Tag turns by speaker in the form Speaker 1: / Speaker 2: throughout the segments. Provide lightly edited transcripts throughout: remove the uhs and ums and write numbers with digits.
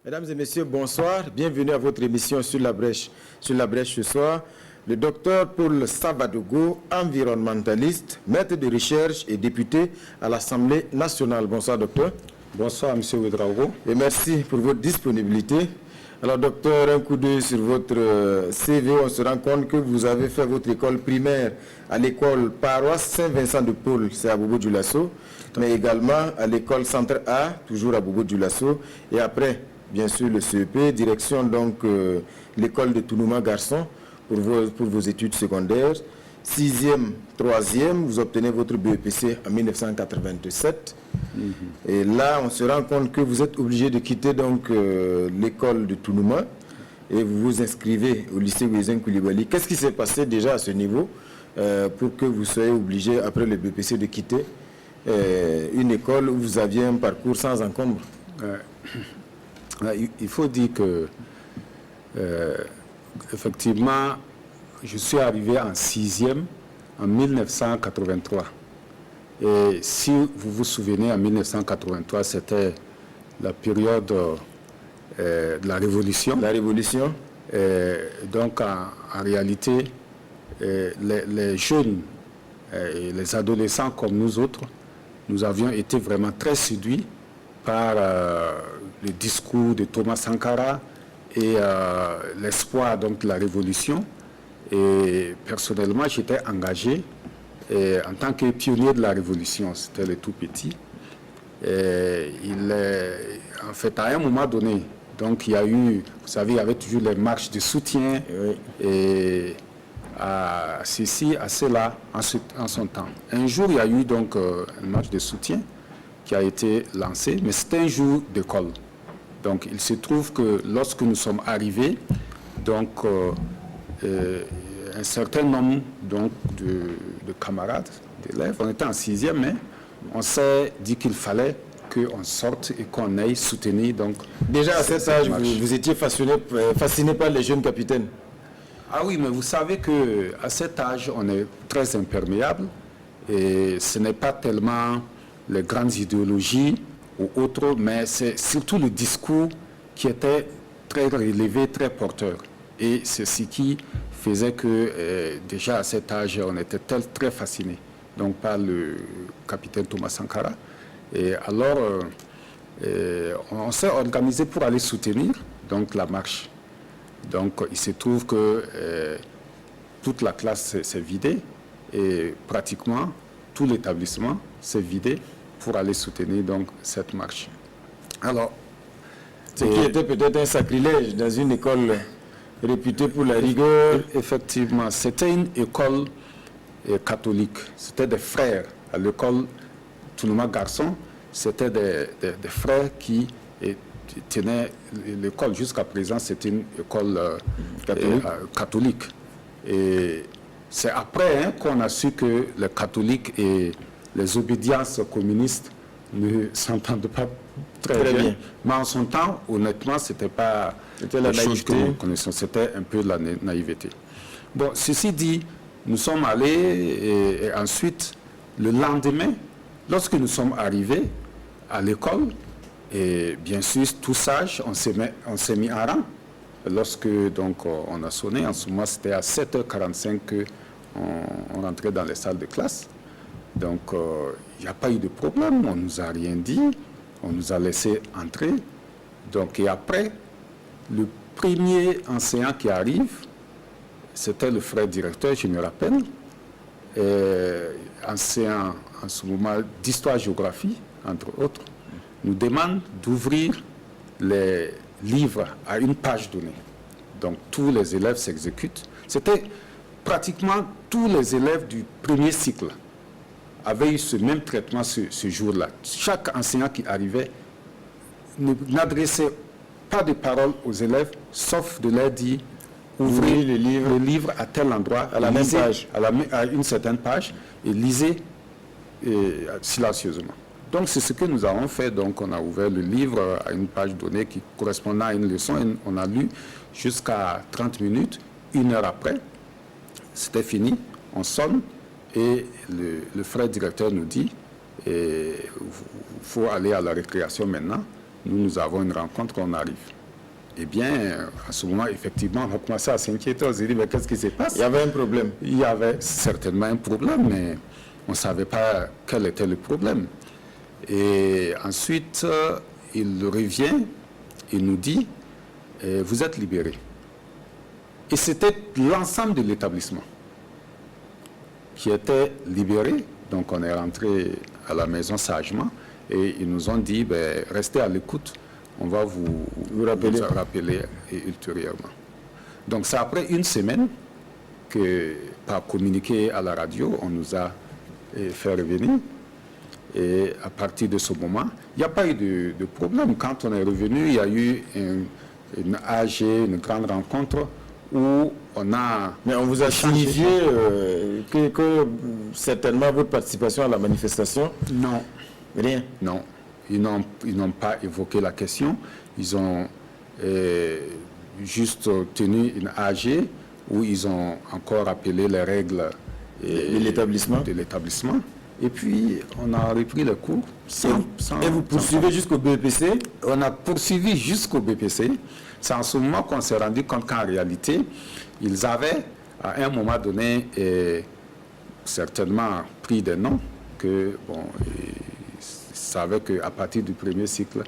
Speaker 1: Mesdames et messieurs, bonsoir. Bienvenue à votre émission Sur la brèche. Sur la brèche ce soir, le docteur Paul Savadogo, environnementaliste, maître de recherche et député à l'Assemblée nationale. Bonsoir, docteur.
Speaker 2: Bonsoir, monsieur Ouedraogo.
Speaker 1: Et merci pour votre disponibilité. Alors, docteur, un coup d'œil sur votre CV. On se rend compte que vous avez fait votre école primaire à l'école paroisse Saint-Vincent de Paul, c'est à Bobo-Dioulasso, mais également à l'école Centre A, toujours à Bobo-Dioulasso, et après, bien sûr, le CEP, direction donc l'école de Tounouma Garçon pour vos études secondaires. 6e, 3e, vous obtenez votre BEPC en 1987. Et là, on se rend compte que vous êtes obligé de quitter donc l'école de Tounouma et vous vous inscrivez au lycée Ouézen Koulibaly. Qu'est-ce qui s'est passé déjà à ce niveau pour que vous soyez obligé, après le BEPC, de quitter une école où vous aviez un parcours sans encombre?
Speaker 2: Il faut dire que, effectivement, je suis arrivé en 6e en 1983. Et si vous vous souvenez, en 1983, c'était la période de la Révolution.
Speaker 1: La Révolution.
Speaker 2: Donc, en réalité, les jeunes et les adolescents comme nous autres, nous avions été vraiment très séduits par le discours de Thomas Sankara et l'espoir donc, de la Révolution. Et personnellement, j'étais engagé en tant que pionnier de la Révolution. C'était le tout petit. En fait, à un moment donné, donc il y a eu, vous savez, il y avait toujours les marches de soutien et à ceci, à cela, en son temps. Un jour, il y a eu donc une marche de soutien qui a été lancée, mais c'était un jour d'école. Donc, il se trouve que lorsque nous sommes arrivés, donc un certain nombre donc, de camarades, d'élèves, on était en 6e, mais on s'est dit qu'il fallait qu'on sorte et qu'on aille soutenir. Donc,
Speaker 1: déjà à cet âge, vous étiez fasciné par les jeunes capitaines?
Speaker 2: Ah oui, mais vous savez qu'à cet âge, on est très imperméable et ce n'est pas tellement les grandes idéologies ou autres, mais c'est surtout le discours qui était très relevé, très porteur. Et c'est ce qui faisait que déjà à cet âge, on était très fascinés donc, par le capitaine Thomas Sankara. Et alors, on s'est organisé pour aller soutenir donc, la marche. Donc, il se trouve que toute la classe s'est vidée et pratiquement tout l'établissement s'est vidé pour aller soutenir donc, cette marche. Alors,
Speaker 1: ce qui était peut-être un sacrilège dans une école réputée pour la rigueur.
Speaker 2: Effectivement, c'était une école catholique. C'était des frères. À l'école Tounouma Garçon, c'était des frères qui tenaient l'école. Jusqu'à présent, c'était une école catholique. Et c'est après qu'on a su que les catholiques et les obédiences communistes ne s'entendent pas très bien. Mais en son temps, honnêtement, c'était pas la chose que nous connaissons. C'était un peu la naïveté. Bon, ceci dit, nous sommes allés et ensuite, le lendemain, lorsque nous sommes arrivés à l'école, et bien sûr, tout sage, on s'est mis en rang. Lorsque donc, on a sonné, en ce moment, c'était à 7h45 qu'on rentrait dans les salles de classe. Donc, il n'y a pas eu de problème, on ne nous a rien dit, on nous a laissé entrer. Donc, et après, le premier enseignant qui arrive, c'était le frère directeur, je me rappelle, enseignant en ce moment d'histoire-géographie, entre autres, nous demande d'ouvrir les livres à une page donnée. Donc, tous les élèves s'exécutent. C'était pratiquement tous les élèves du premier cycle avaient eu ce même traitement ce jour-là. Chaque enseignant qui arrivait n'adressait pas de parole aux élèves, sauf de leur dire ouvrez le livre à tel endroit,
Speaker 1: à la même page,
Speaker 2: à une certaine page, et lisez silencieusement. Donc c'est ce que nous avons fait. Donc on a ouvert le livre à une page donnée qui correspondait à une leçon, et on a lu jusqu'à 30 minutes. 1 heure après, c'était fini, on sonne, et le frère directeur nous dit il faut aller à la récréation maintenant. nous avons une rencontre, on arrive. Eh bien, à ce moment, effectivement, on a commencé à s'inquiéter. On s'est dit, mais qu'est-ce qui se passe?
Speaker 1: Il y avait un problème.
Speaker 2: Il y avait certainement un problème, mais on ne savait pas quel était le problème. Et ensuite, il revient, il nous dit, vous êtes libérés. Et c'était l'ensemble de l'établissement qui était libéré. Donc on est rentré à la maison sagement et ils nous ont dit, ben, restez à l'écoute, on va vous rappeler ultérieurement. Donc c'est après une semaine que, par communiqué à la radio, on nous a fait revenir. Et à partir de ce moment, il n'y a pas eu de problème. Quand on est revenu, il y a eu une AG, une grande rencontre où on a...
Speaker 1: Mais on vous a signifié que certainement votre participation à la manifestation?
Speaker 2: Non.
Speaker 1: Rien?
Speaker 2: Non. Ils n'ont pas évoqué la question. Ils ont juste tenu une AG où ils ont encore rappelé les règles
Speaker 1: de l'établissement.
Speaker 2: Et puis, on a repris le cours.
Speaker 1: Et vous poursuivez jusqu'au BPC?
Speaker 2: On a poursuivi jusqu'au BPC. C'est en ce moment qu'on s'est rendu compte qu'en réalité, ils avaient, à un moment donné, certainement pris des noms que, bon, ils savaient qu'à partir du premier cycle,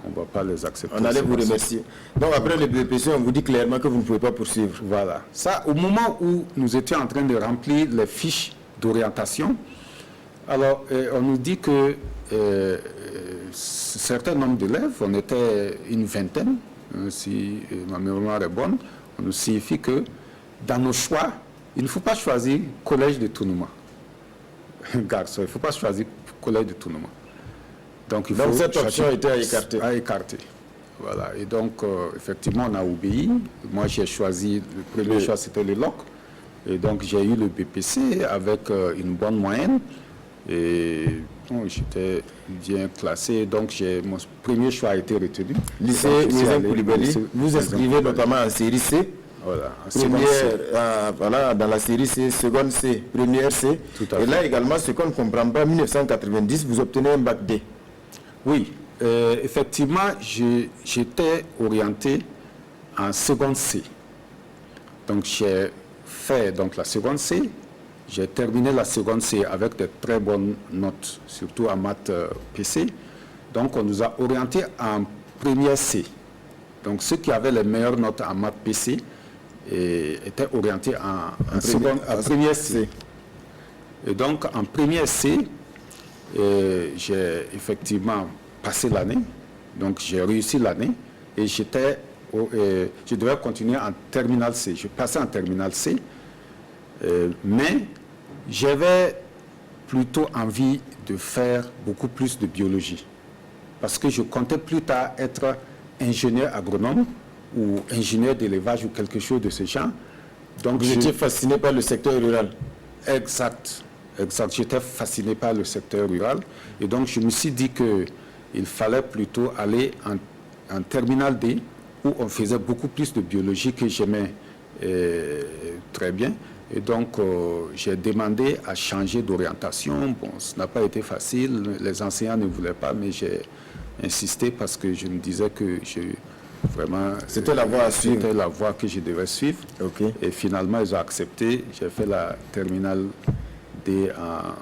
Speaker 2: on ne va pas les accepter.
Speaker 1: On allait vous remercier. Donc, après le BPC, on vous dit clairement que vous ne pouvez pas poursuivre.
Speaker 2: Voilà. Ça, au moment où nous étions en train de remplir les fiches d'orientation, alors, on nous dit que certains nombres d'élèves, on était une vingtaine, si ma mémoire est bonne, on nous signifie que dans nos choix, il ne faut pas choisir collège de Tounouma. Garçon, il ne faut pas choisir collège de Tounouma. Donc
Speaker 1: cette option était à écarter.
Speaker 2: Voilà. Et donc, effectivement, on a obéi. Moi, j'ai choisi, le premier choix, c'était le LOC. Et donc, j'ai eu le BPC avec une bonne moyenne. Et bon, j'étais bien classé, donc mon premier choix a été retenu.
Speaker 1: Lycée Ouézin Coulibaly, vous inscrivez notamment en série C.
Speaker 2: Voilà,
Speaker 1: voilà, dans la série C, seconde C, première C. Et là également, ce qu'on ne comprend pas, en 1990, vous obtenez un bac D.
Speaker 2: Oui, effectivement, j'étais orienté en seconde C. Donc j'ai fait donc, la seconde C. J'ai terminé la seconde C avec de très bonnes notes, surtout en maths PC. Donc, on nous a orientés en première C. Donc, ceux qui avaient les meilleures notes en maths PC étaient orientés en première C. Et donc, en première C, j'ai effectivement passé l'année. Donc, j'ai réussi l'année. Et je devais continuer en terminale C. Je passais en terminale C. Mais j'avais plutôt envie de faire beaucoup plus de biologie parce que je comptais plus tard être ingénieur agronome ou ingénieur d'élevage ou quelque chose de ce genre. Donc
Speaker 1: vous étiez fasciné par le secteur rural?
Speaker 2: Exact. J'étais fasciné par le secteur rural et donc je me suis dit qu'il fallait plutôt aller en terminale D où on faisait beaucoup plus de biologie que j'aimais très bien. Et donc, j'ai demandé à changer d'orientation. Bon, ce n'a pas été facile. Les enseignants ne voulaient pas, mais j'ai insisté parce que je me disais que
Speaker 1: c'était la voie à suivre.
Speaker 2: C'était la voie que je devais suivre.
Speaker 1: Okay.
Speaker 2: Et finalement, ils ont accepté. J'ai fait la terminale D en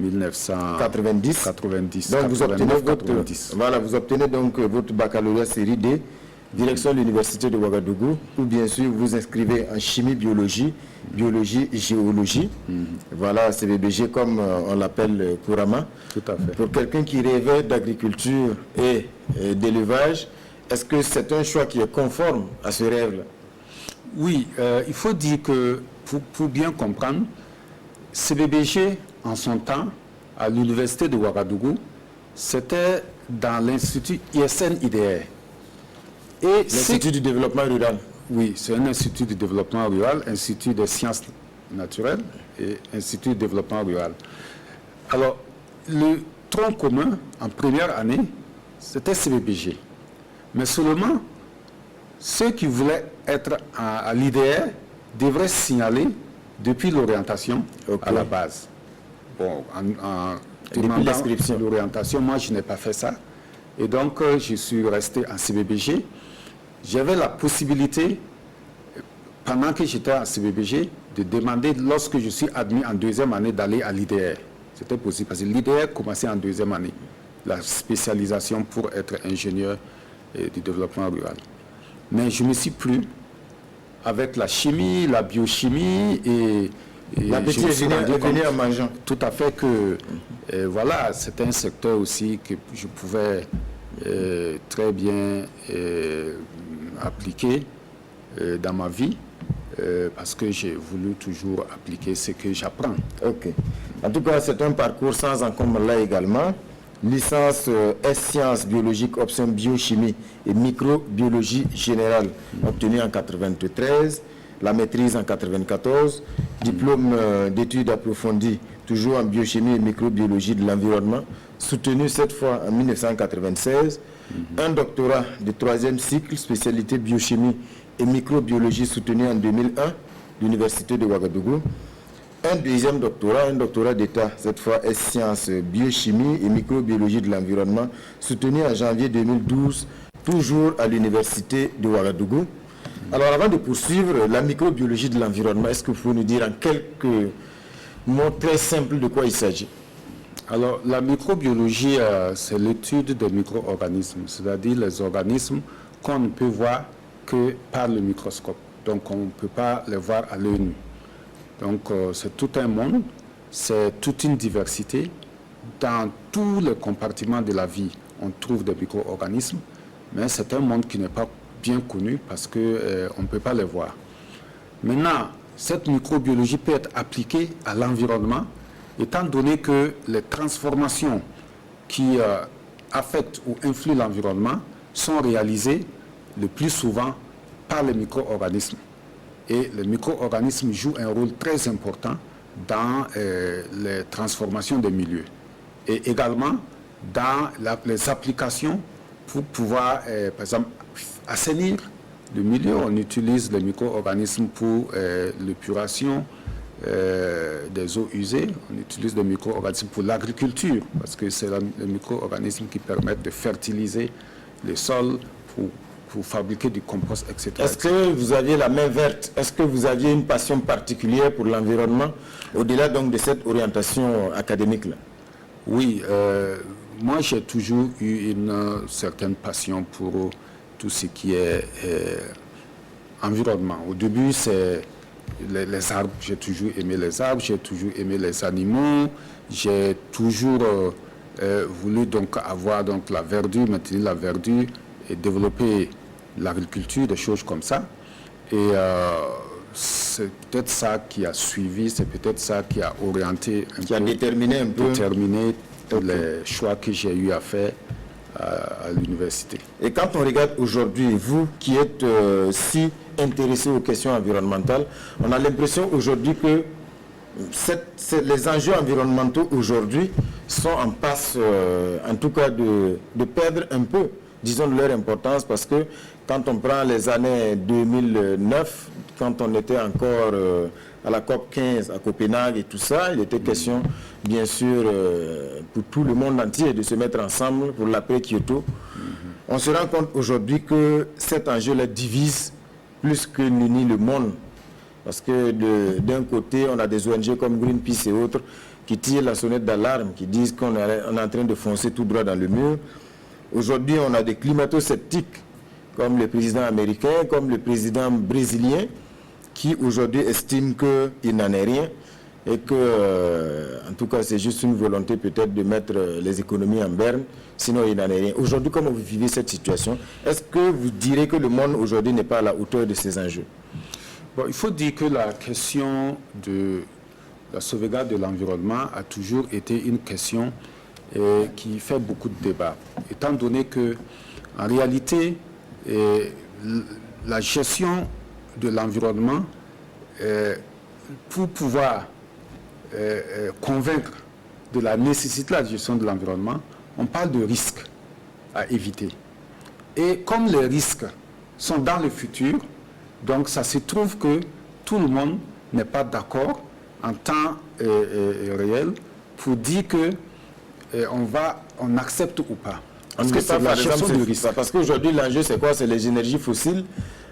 Speaker 2: 1990.
Speaker 1: Donc, vous obtenez donc votre baccalauréat série D. Direction de l'Université de Ouagadougou, ou bien sûr vous inscrivez en chimie, biologie, géologie. Voilà, CBBG comme on l'appelle couramment.
Speaker 2: Tout à fait.
Speaker 1: Pour quelqu'un qui rêvait d'agriculture et d'élevage, est-ce que c'est un choix qui est conforme à ce rêve-là?
Speaker 2: Oui, il faut dire que pour bien comprendre, CBBG en son temps, à l'Université de Ouagadougou, c'était dans l'Institut ISN-IDR.
Speaker 1: L'Institut du développement rural.
Speaker 2: Oui, c'est un institut de développement rural, institut des sciences naturelles et institut de développement rural. Alors, le tronc commun en première année, c'était CBBG. Mais seulement, ceux qui voulaient être à l'IDR devraient signaler depuis l'orientation à la base. Bon, en demandant l'orientation, moi je n'ai pas fait ça. Et donc, je suis resté en CBBG. J'avais la possibilité, pendant que j'étais en CBBG, de demander, lorsque je suis admis en deuxième année, d'aller à l'IDR. C'était possible parce que l'IDR commençait en deuxième année, la spécialisation pour être ingénieur du développement rural. Mais je ne me suis plu avec la chimie, la biochimie et
Speaker 1: l'appétit est venu en mangeant.
Speaker 2: Tout à fait que, voilà, c'était un secteur aussi que je pouvais très bien appliquer dans ma vie. Parce que j'ai voulu toujours appliquer ce que j'apprends.
Speaker 1: Ok. En tout cas, c'est un parcours sans encombre là également. Licence S-Sciences biologiques, option biochimie et microbiologie générale, obtenue en 93. La maîtrise en 94. Diplôme d'études approfondies, toujours en biochimie et microbiologie de l'environnement, soutenu cette fois en 1996. Un doctorat de 3e cycle, spécialité biochimie et microbiologie soutenu en 2001, l'Université de Ouagadougou. Un deuxième doctorat, un doctorat d'État, cette fois S-Sciences biochimie et microbiologie de l'environnement, soutenu en janvier 2012, toujours à l'Université de Ouagadougou. Alors avant de poursuivre, la microbiologie de l'environnement, est-ce que vous pouvez nous dire en quelques mots très simples de quoi il s'agit?
Speaker 2: Alors la microbiologie, c'est l'étude des micro-organismes, c'est-à-dire les organismes qu'on ne peut voir que par le microscope. Donc on ne peut pas les voir à l'œil nu. Donc c'est tout un monde, c'est toute une diversité. Dans tous les compartiments de la vie, on trouve des micro-organismes, mais c'est un monde qui n'est pas bien connu parce qu'on ne peut pas les voir. Maintenant, cette microbiologie peut être appliquée à l'environnement, étant donné que les transformations qui affectent ou influent l'environnement sont réalisées le plus souvent par les micro-organismes. Et les micro-organismes jouent un rôle très important dans les transformations des milieux. Et également dans les applications pour pouvoir, par exemple, assainir le milieu. On utilise les micro-organismes pour l'épuration des eaux usées. On utilise les micro-organismes pour l'agriculture, parce que c'est les micro-organismes qui permettent de fertiliser les sols pour fabriquer du compost, etc.
Speaker 1: Est-ce que vous aviez la main verte? Est-ce que vous aviez une passion particulière pour l'environnement, au-delà donc de cette orientation académique-là?
Speaker 2: Oui, moi j'ai toujours eu une certaine passion pour tout ce qui est environnement. Au début, c'est les arbres. J'ai toujours aimé les arbres, j'ai toujours aimé les animaux, j'ai toujours voulu donc avoir donc la verdure, maintenir la verdure et développer l'agriculture, des choses comme ça. Et c'est peut-être ça qui a suivi, c'est peut-être ça qui a orienté
Speaker 1: qui a déterminé un peu
Speaker 2: les choix que j'ai eu à faire à l'université. Et
Speaker 1: quand on regarde aujourd'hui, vous qui êtes si intéressé aux questions environnementales, on a l'impression aujourd'hui que les enjeux environnementaux aujourd'hui sont en passe, en tout cas, de perdre un peu, disons, de leur importance, parce que quand on prend les années 2009, quand on était encore à la COP 15 à Copenhague et tout ça, il était question, bien sûr, pour tout le monde entier de se mettre ensemble pour l'après-Kyoto. On se rend compte aujourd'hui que cet enjeu-là divise plus que n'unit le monde. Parce que d'un côté, on a des ONG comme Greenpeace et autres qui tirent la sonnette d'alarme, qui disent qu'on est en train de foncer tout droit dans le mur. Aujourd'hui, on a des climato-sceptiques, comme le président américain, comme le président brésilien, qui aujourd'hui estiment qu'il n'en est rien et que, en tout cas, c'est juste une volonté peut-être de mettre les économies en berne, sinon il n'en est rien. Aujourd'hui, comment vous vivez cette situation? Est-ce que vous direz que le monde aujourd'hui n'est pas à la hauteur de ces enjeux?
Speaker 2: Bon, il faut dire que la question de la sauvegarde de l'environnement a toujours été une question qui fait beaucoup de débats, étant donné que, en réalité, la gestion de l'environnement, pour pouvoir convaincre de la nécessité de la gestion de l'environnement, on parle de risques à éviter. Et comme les risques sont dans le futur, donc ça se trouve que tout le monde n'est pas d'accord en temps réel pour dire que on accepte ou pas. Parce que c'est la gestion du risque.
Speaker 1: Parce qu'aujourd'hui, l'enjeu, c'est quoi? C'est les énergies fossiles.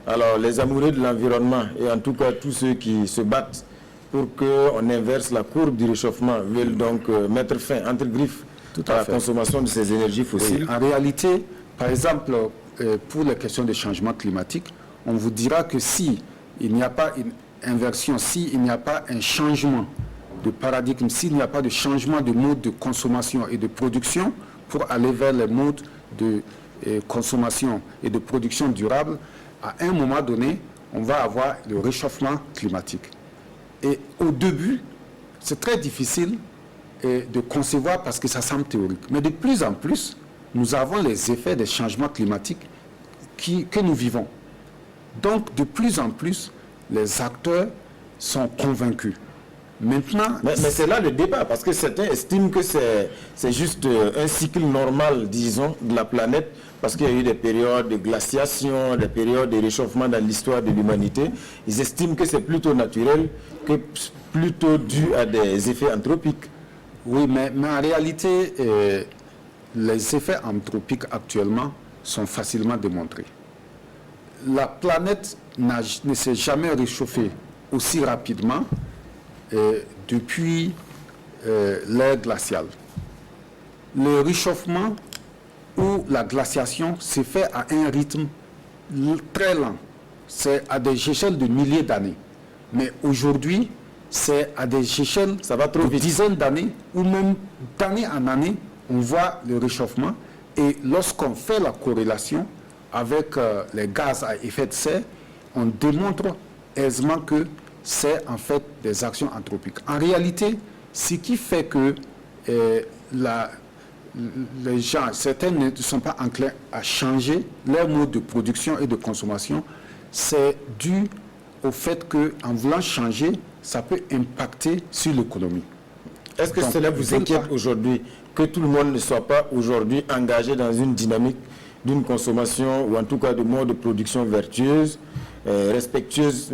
Speaker 1: Alors, les amoureux de l'environnement, et en tout cas tous ceux qui se battent pour qu'on inverse la courbe du réchauffement, veulent donc mettre fin, entre griffes, à la consommation de ces énergies fossiles.
Speaker 2: Oui, en réalité, par exemple, pour les questions de changement climatique, on vous dira que si il n'y a pas une inversion, s'il n'y a pas un changement de paradigme, s'il n'y a pas de changement de mode de consommation et de production pour aller vers les modes de consommation et de production durable, à un moment donné, on va avoir le réchauffement climatique. Et au début, c'est très difficile de concevoir parce que ça semble théorique. Mais de plus en plus, nous avons les effets des changements climatiques que nous vivons. Donc, de plus en plus, les acteurs sont convaincus. Maintenant,
Speaker 1: mais c'est là le débat, parce que certains estiment que c'est juste un cycle normal, disons, de la planète, parce qu'il y a eu des périodes de glaciation, des périodes de réchauffement dans l'histoire de l'humanité. Ils estiment que c'est plutôt naturel que plutôt dû à des effets anthropiques.
Speaker 2: Oui, mais en réalité, les effets anthropiques actuellement sont facilement démontrés. La planète ne s'est jamais réchauffée aussi rapidement depuis l'ère glaciale. Le réchauffement ou la glaciation s'est fait à un rythme très lent. C'est à des échelles de milliers d'années. Mais aujourd'hui, c'est à des échelles de dizaines d'années ou même d'année en année, on voit le réchauffement. Et lorsqu'on fait la corrélation avec les gaz à effet de serre, on démontre aisément que c'est en fait des actions anthropiques. En réalité, ce qui fait que les gens, certains ne sont pas enclins à changer leur mode de production et de consommation, c'est dû au fait qu'en voulant changer, ça peut impacter sur l'économie.
Speaker 1: Est-ce que cela vous inquiète aujourd'hui, que tout le monde ne soit pas aujourd'hui engagé dans une dynamique d'une consommation ou en tout cas de mode de production vertueuse, respectueuse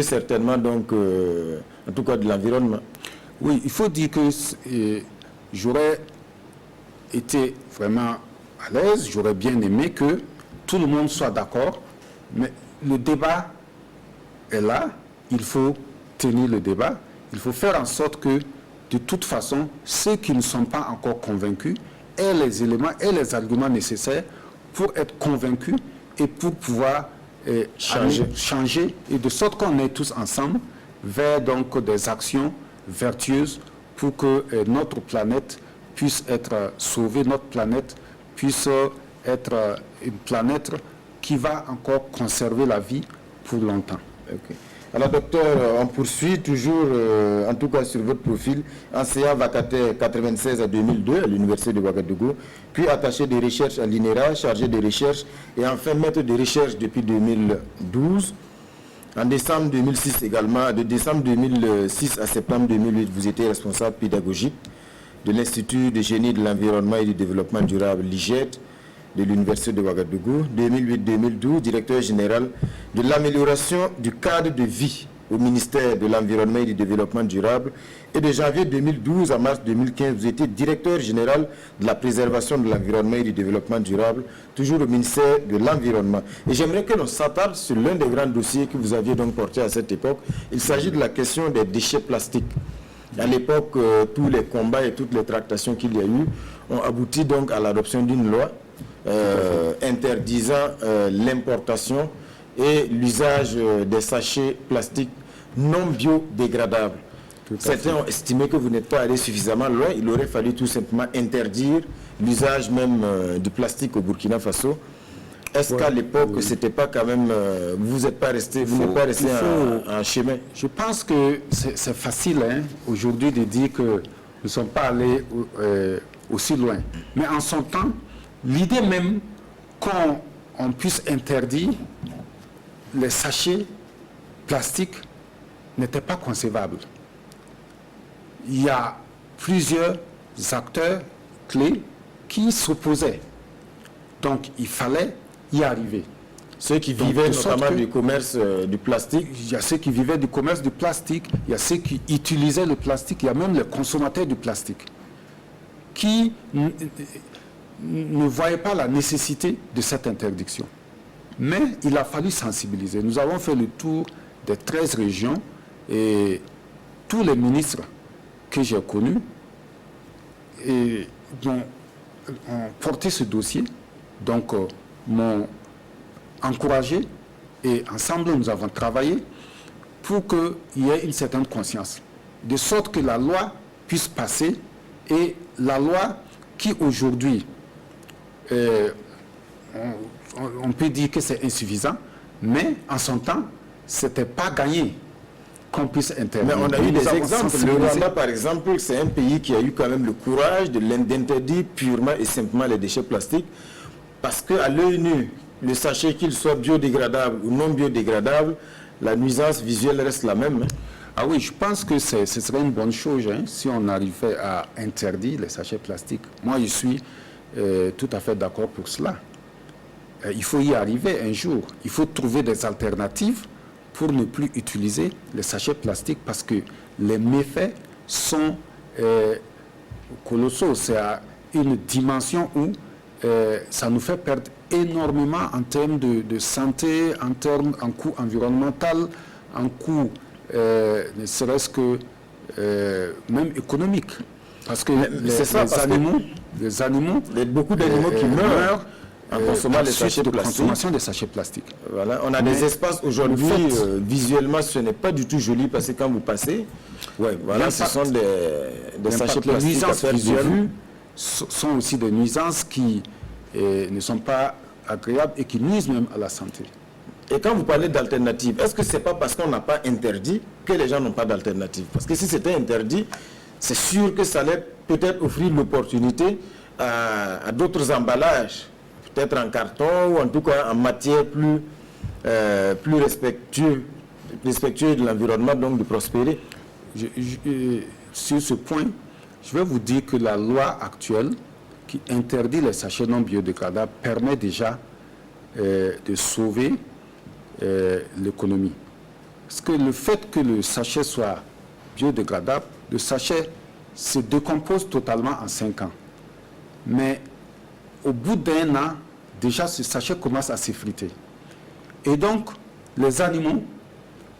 Speaker 1: certainement donc en tout cas de l'environnement?
Speaker 2: Oui, il faut dire que j'aurais été vraiment à l'aise, j'aurais bien aimé que tout le monde soit d'accord, mais le débat est là, il faut tenir le débat, il faut faire en sorte que de toute façon, ceux qui ne sont pas encore convaincus aient les éléments et les arguments nécessaires pour être convaincus et pour pouvoir changer et de sorte qu'on est tous ensemble vers donc des actions vertueuses pour que notre planète puisse être sauvée, notre planète puisse être une planète qui va encore conserver la vie pour longtemps.
Speaker 1: Okay. Alors docteur, on poursuit toujours, en tout cas sur votre profil, enseignant vacataire 96 à 2002 à l'Université de Ouagadougou, puis attaché de recherche à l'INERA, chargé de recherche et enfin maître de recherche depuis 2012. En décembre 2006 également, de décembre 2006 à septembre 2008, vous étiez responsable pédagogique de l'Institut de génie de l'environnement et du développement durable, l'IGED, de l'Université de Ouagadougou, 2008-2012, directeur général de l'amélioration du cadre de vie au ministère de l'Environnement et du Développement durable. Et de janvier 2012 à mars 2015, vous étiez directeur général de la préservation de l'environnement et du développement durable, toujours au ministère de l'Environnement. Et j'aimerais que l'on s'attarde sur l'un des grands dossiers que vous aviez donc porté à cette époque. Il s'agit de la question des déchets plastiques. À l'époque, tous les combats et toutes les tractations qu'il y a eu ont abouti donc à l'adoption d'une loi interdisant l'importation et l'usage des sachets plastiques non biodégradables. Certains ont estimé que vous n'êtes pas allé suffisamment loin. Il aurait fallu tout simplement interdire l'usage même du plastique au Burkina Faso. Est-ce qu'à l'époque, c'était pas quand même... vous n'êtes pas resté, en chemin?
Speaker 2: Je pense que c'est facile aujourd'hui de dire que nous ne sommes pas allés aussi loin. Mais en son temps, l'idée même qu'on puisse interdire les sachets plastiques n'était pas concevable. Il y a plusieurs acteurs clés qui s'opposaient. Donc il fallait y arriver.
Speaker 1: Ceux qui vivaient notamment du commerce du plastique.
Speaker 2: Il y a ceux qui vivaient du commerce du plastique, il y a ceux qui utilisaient le plastique, il y a même les consommateurs du plastique qui ne voyaient pas la nécessité de cette interdiction. Mais il a fallu sensibiliser. Nous avons fait le tour des 13 régions et tous les ministres que j'ai connus ont porté ce dossier, donc m'ont encouragé et ensemble nous avons travaillé pour qu'il y ait une certaine conscience, de sorte que la loi puisse passer et la loi qui aujourd'hui, on peut dire que c'est insuffisant, mais en son temps, ce n'était pas gagné qu'on puisse interdire.
Speaker 1: Mais on a eu des exemples. Le Rwanda, par exemple, c'est un pays qui a eu quand même le courage d'interdire purement et simplement les déchets plastiques, parce qu'à l'œil nu, le sachet, qu'il soit biodégradable ou non biodégradable, la nuisance visuelle reste la même. Hein.
Speaker 2: Ah oui, je pense que ce serait une bonne chose si on arrivait à interdire les sachets plastiques. Moi, je suis tout à fait d'accord pour cela. Il faut y arriver un jour. Il faut trouver des alternatives pour ne plus utiliser les sachets plastiques parce que les méfaits sont colossaux. C'est à une dimension où ça nous fait perdre énormément en termes de santé, en coût environnemental, en coût ne serait-ce que même économique. Parce que les animaux,
Speaker 1: beaucoup d'animaux qui meurent en consommant les sachets
Speaker 2: de
Speaker 1: plastiques.
Speaker 2: consommation des sachets plastiques.
Speaker 1: Voilà, on a des espaces aujourd'hui, visuellement ce n'est pas du tout joli parce que quand vous passez, ouais, voilà, ce sont des sachets plastiques.
Speaker 2: Les nuisances visuelles sont aussi des nuisances qui ne sont pas agréables et qui nuisent même à la santé.
Speaker 1: Et quand vous parlez d'alternatives, est-ce que ce n'est pas parce qu'on n'a pas interdit que les gens n'ont pas d'alternative? Parce que si c'était interdit, c'est sûr que ça allait peut-être offrir l'opportunité à d'autres emballages, peut-être en carton ou en tout cas en matière plus respectueuse de l'environnement, donc de prospérer.
Speaker 2: Sur ce point, je vais vous dire que la loi actuelle qui interdit les sachets non biodégradables permet déjà de sauver l'économie. Parce que le fait que le sachet soit biodégradable, le sachet se décompose totalement en 5 ans. Mais au bout d'1 an, déjà ce sachet commence à s'effriter. Et donc, les animaux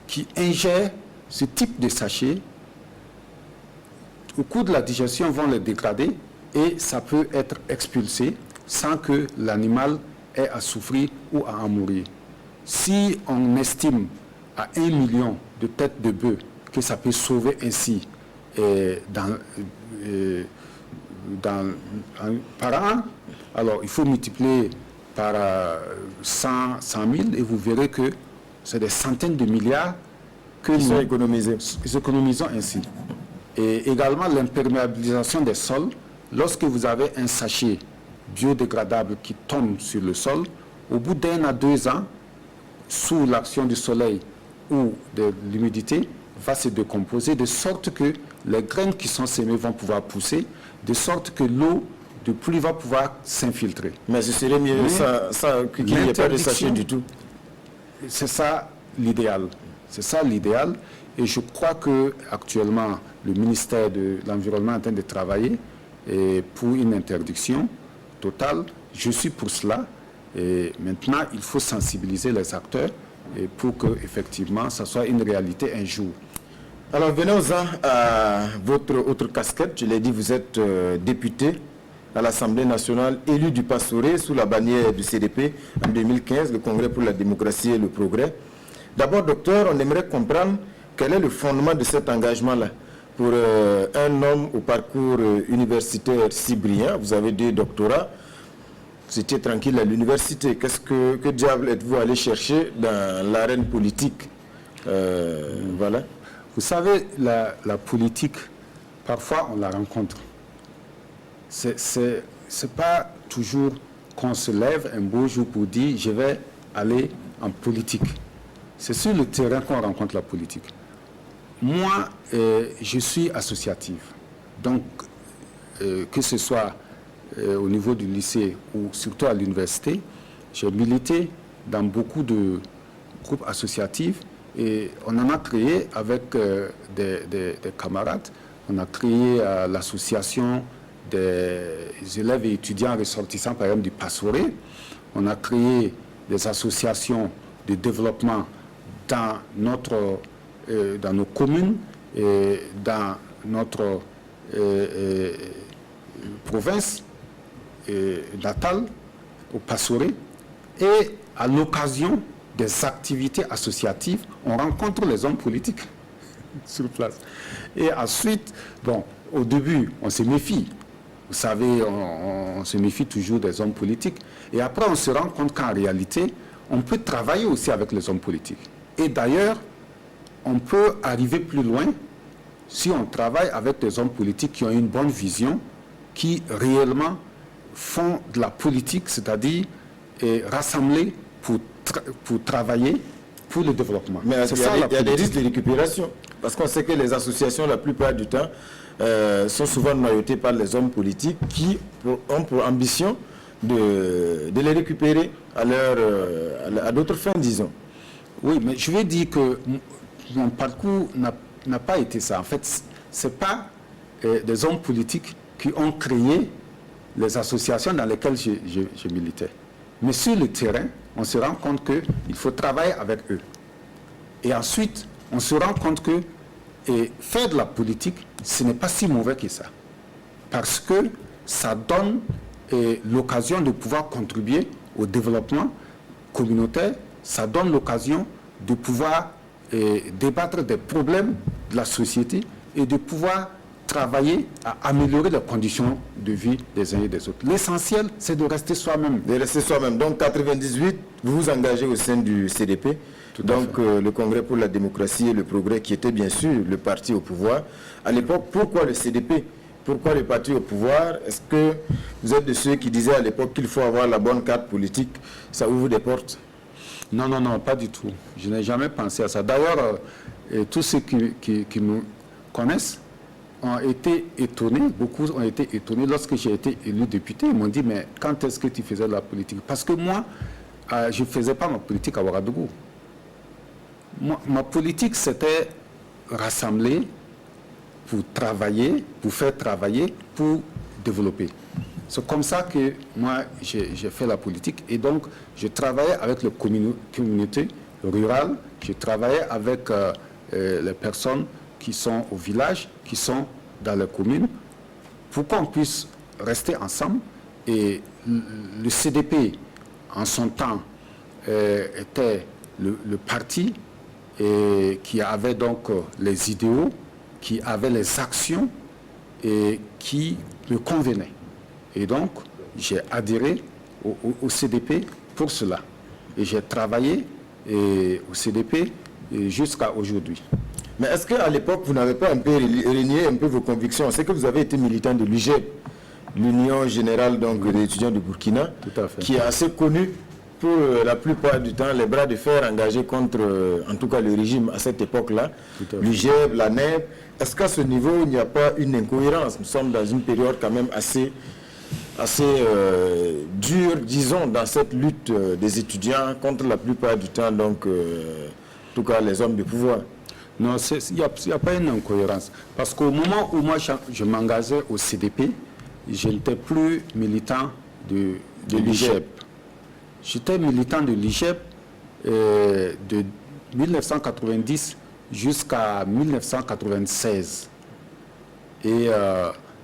Speaker 2: qui ingèrent ce type de sachet, au cours de la digestion, vont les dégrader et ça peut être expulsé sans que l'animal ait à souffrir ou à en mourir. Si on estime à 1 million de têtes de bœuf que ça peut sauver ainsi par an, alors il faut multiplier par 100 000 et vous verrez que c'est des centaines de milliards que nous économisons ainsi. Et également l'imperméabilisation des sols. Lorsque vous avez un sachet biodégradable qui tombe sur le sol, au bout d'1 à 2 ans, sous l'action du soleil ou de l'humidité, va se décomposer de sorte que les graines qui sont semées vont pouvoir pousser, de sorte que l'eau de pluie va pouvoir s'infiltrer.
Speaker 1: Mais ce serait mieux qu'il n'y ait pas de sachet du tout.
Speaker 2: C'est ça l'idéal. C'est ça l'idéal. Et je crois qu'actuellement, le ministère de l'Environnement est en train de travailler pour une interdiction totale. Je suis pour cela. Et maintenant, il faut sensibiliser les acteurs pour que effectivement, ça soit une réalité un jour.
Speaker 1: Alors, venons-en à votre autre casquette. Je l'ai dit, vous êtes député à l'Assemblée nationale, élu du Pastoré sous la bannière du CDP en 2015, le Congrès pour la démocratie et le progrès. D'abord, docteur, on aimerait comprendre quel est le fondement de cet engagement-là pour un homme au parcours universitaire si brillant. Vous avez 2 doctorats. Vous étiez tranquille à l'université. Que diable êtes-vous allé chercher dans l'arène politique? Voilà.
Speaker 2: Vous savez, la politique, parfois on la rencontre. C'est pas toujours qu'on se lève un beau jour pour dire je vais aller en politique. C'est sur le terrain qu'on rencontre la politique. Moi, je suis associatif. Donc, que ce soit au niveau du lycée ou surtout à l'université, j'ai milité dans beaucoup de groupes associatifs et on en a créé avec des camarades. On a créé l'association des élèves et étudiants ressortissants, par exemple, du Passoré. On a créé des associations de développement dans nos communes et dans notre province natale, au Passoré. Et à l'occasion des activités associatives, on rencontre les hommes politiques sur place. Et ensuite, bon, au début, on se méfie. Vous savez, on se méfie toujours des hommes politiques. Et après, on se rend compte qu'en réalité, on peut travailler aussi avec les hommes politiques. Et d'ailleurs, on peut arriver plus loin si on travaille avec des hommes politiques qui ont une bonne vision, qui réellement font de la politique, c'est-à-dire rassembler pour travailler pour le développement.
Speaker 1: Mais il y a des risques de récupération. Parce qu'on sait que les associations, la plupart du temps, sont souvent noyautées par les hommes politiques qui ont pour ambition de les récupérer à d'autres fins, disons.
Speaker 2: Oui, mais je vais dire que mon parcours n'a pas été ça. En fait, ce n'est pas des hommes politiques qui ont créé les associations dans lesquelles je militais. Mais sur le terrain, on se rend compte qu'il faut travailler avec eux. Et ensuite, on se rend compte que faire de la politique, ce n'est pas si mauvais que ça. Parce que ça donne l'occasion de pouvoir contribuer au développement communautaire, ça donne l'occasion de pouvoir débattre des problèmes de la société et de pouvoir travailler à améliorer les conditions de vie des uns et des autres. L'essentiel, c'est de rester soi-même.
Speaker 1: De rester soi-même. Donc, 98, vous vous engagez au sein du CDP, donc le Congrès pour la démocratie et le progrès, qui était bien sûr le parti au pouvoir. À l'époque, pourquoi le CDP? Pourquoi le parti au pouvoir? Est-ce que vous êtes de ceux qui disaient à l'époque qu'il faut avoir la bonne carte politique? Ça ouvre des portes?
Speaker 2: Non, non, non, pas du tout. Je n'ai jamais pensé à ça. D'ailleurs, tous ceux qui nous connaissent ont été étonnés, beaucoup ont été étonnés lorsque j'ai été élu député. Ils m'ont dit, mais quand est-ce que tu faisais de la politique? Parce que moi, je ne faisais pas ma politique à Ouagadougou. Ma politique, c'était rassembler pour travailler, pour faire travailler, pour développer. C'est comme ça que moi, j'ai fait la politique. Et donc, je travaillais avec les communautés rurales, je travaillais avec les personnes qui sont au village, qui sont dans les communes, pour qu'on puisse rester ensemble. Et le CDP, en son temps, était le parti qui avait donc les idéaux, qui avait les actions et qui me convenaient. Et donc, j'ai adhéré au CDP pour cela. Et j'ai travaillé au CDP jusqu'à aujourd'hui.
Speaker 1: Mais est-ce qu'à l'époque, vous n'avez pas un peu renié un peu vos convictions? C'est que vous avez été militant de l'UGEB, l'Union Générale des étudiants du Burkina, qui est assez connue pour la plupart du temps, les bras de fer engagés contre, en tout cas, le régime à cette époque-là, l'UGEB, la NEB. Est-ce qu'à ce niveau, il n'y a pas une incohérence? Nous sommes dans une période quand même assez dure, disons, dans cette lutte des étudiants contre la plupart du temps, donc, en tout cas, les hommes de pouvoir.
Speaker 2: Non, il n'y a pas une incohérence. Parce qu'au moment où moi je m'engageais au CDP, je n'étais plus militant de l'UGEB. J'étais militant de l'UGEB de 1990 jusqu'à 1996. Et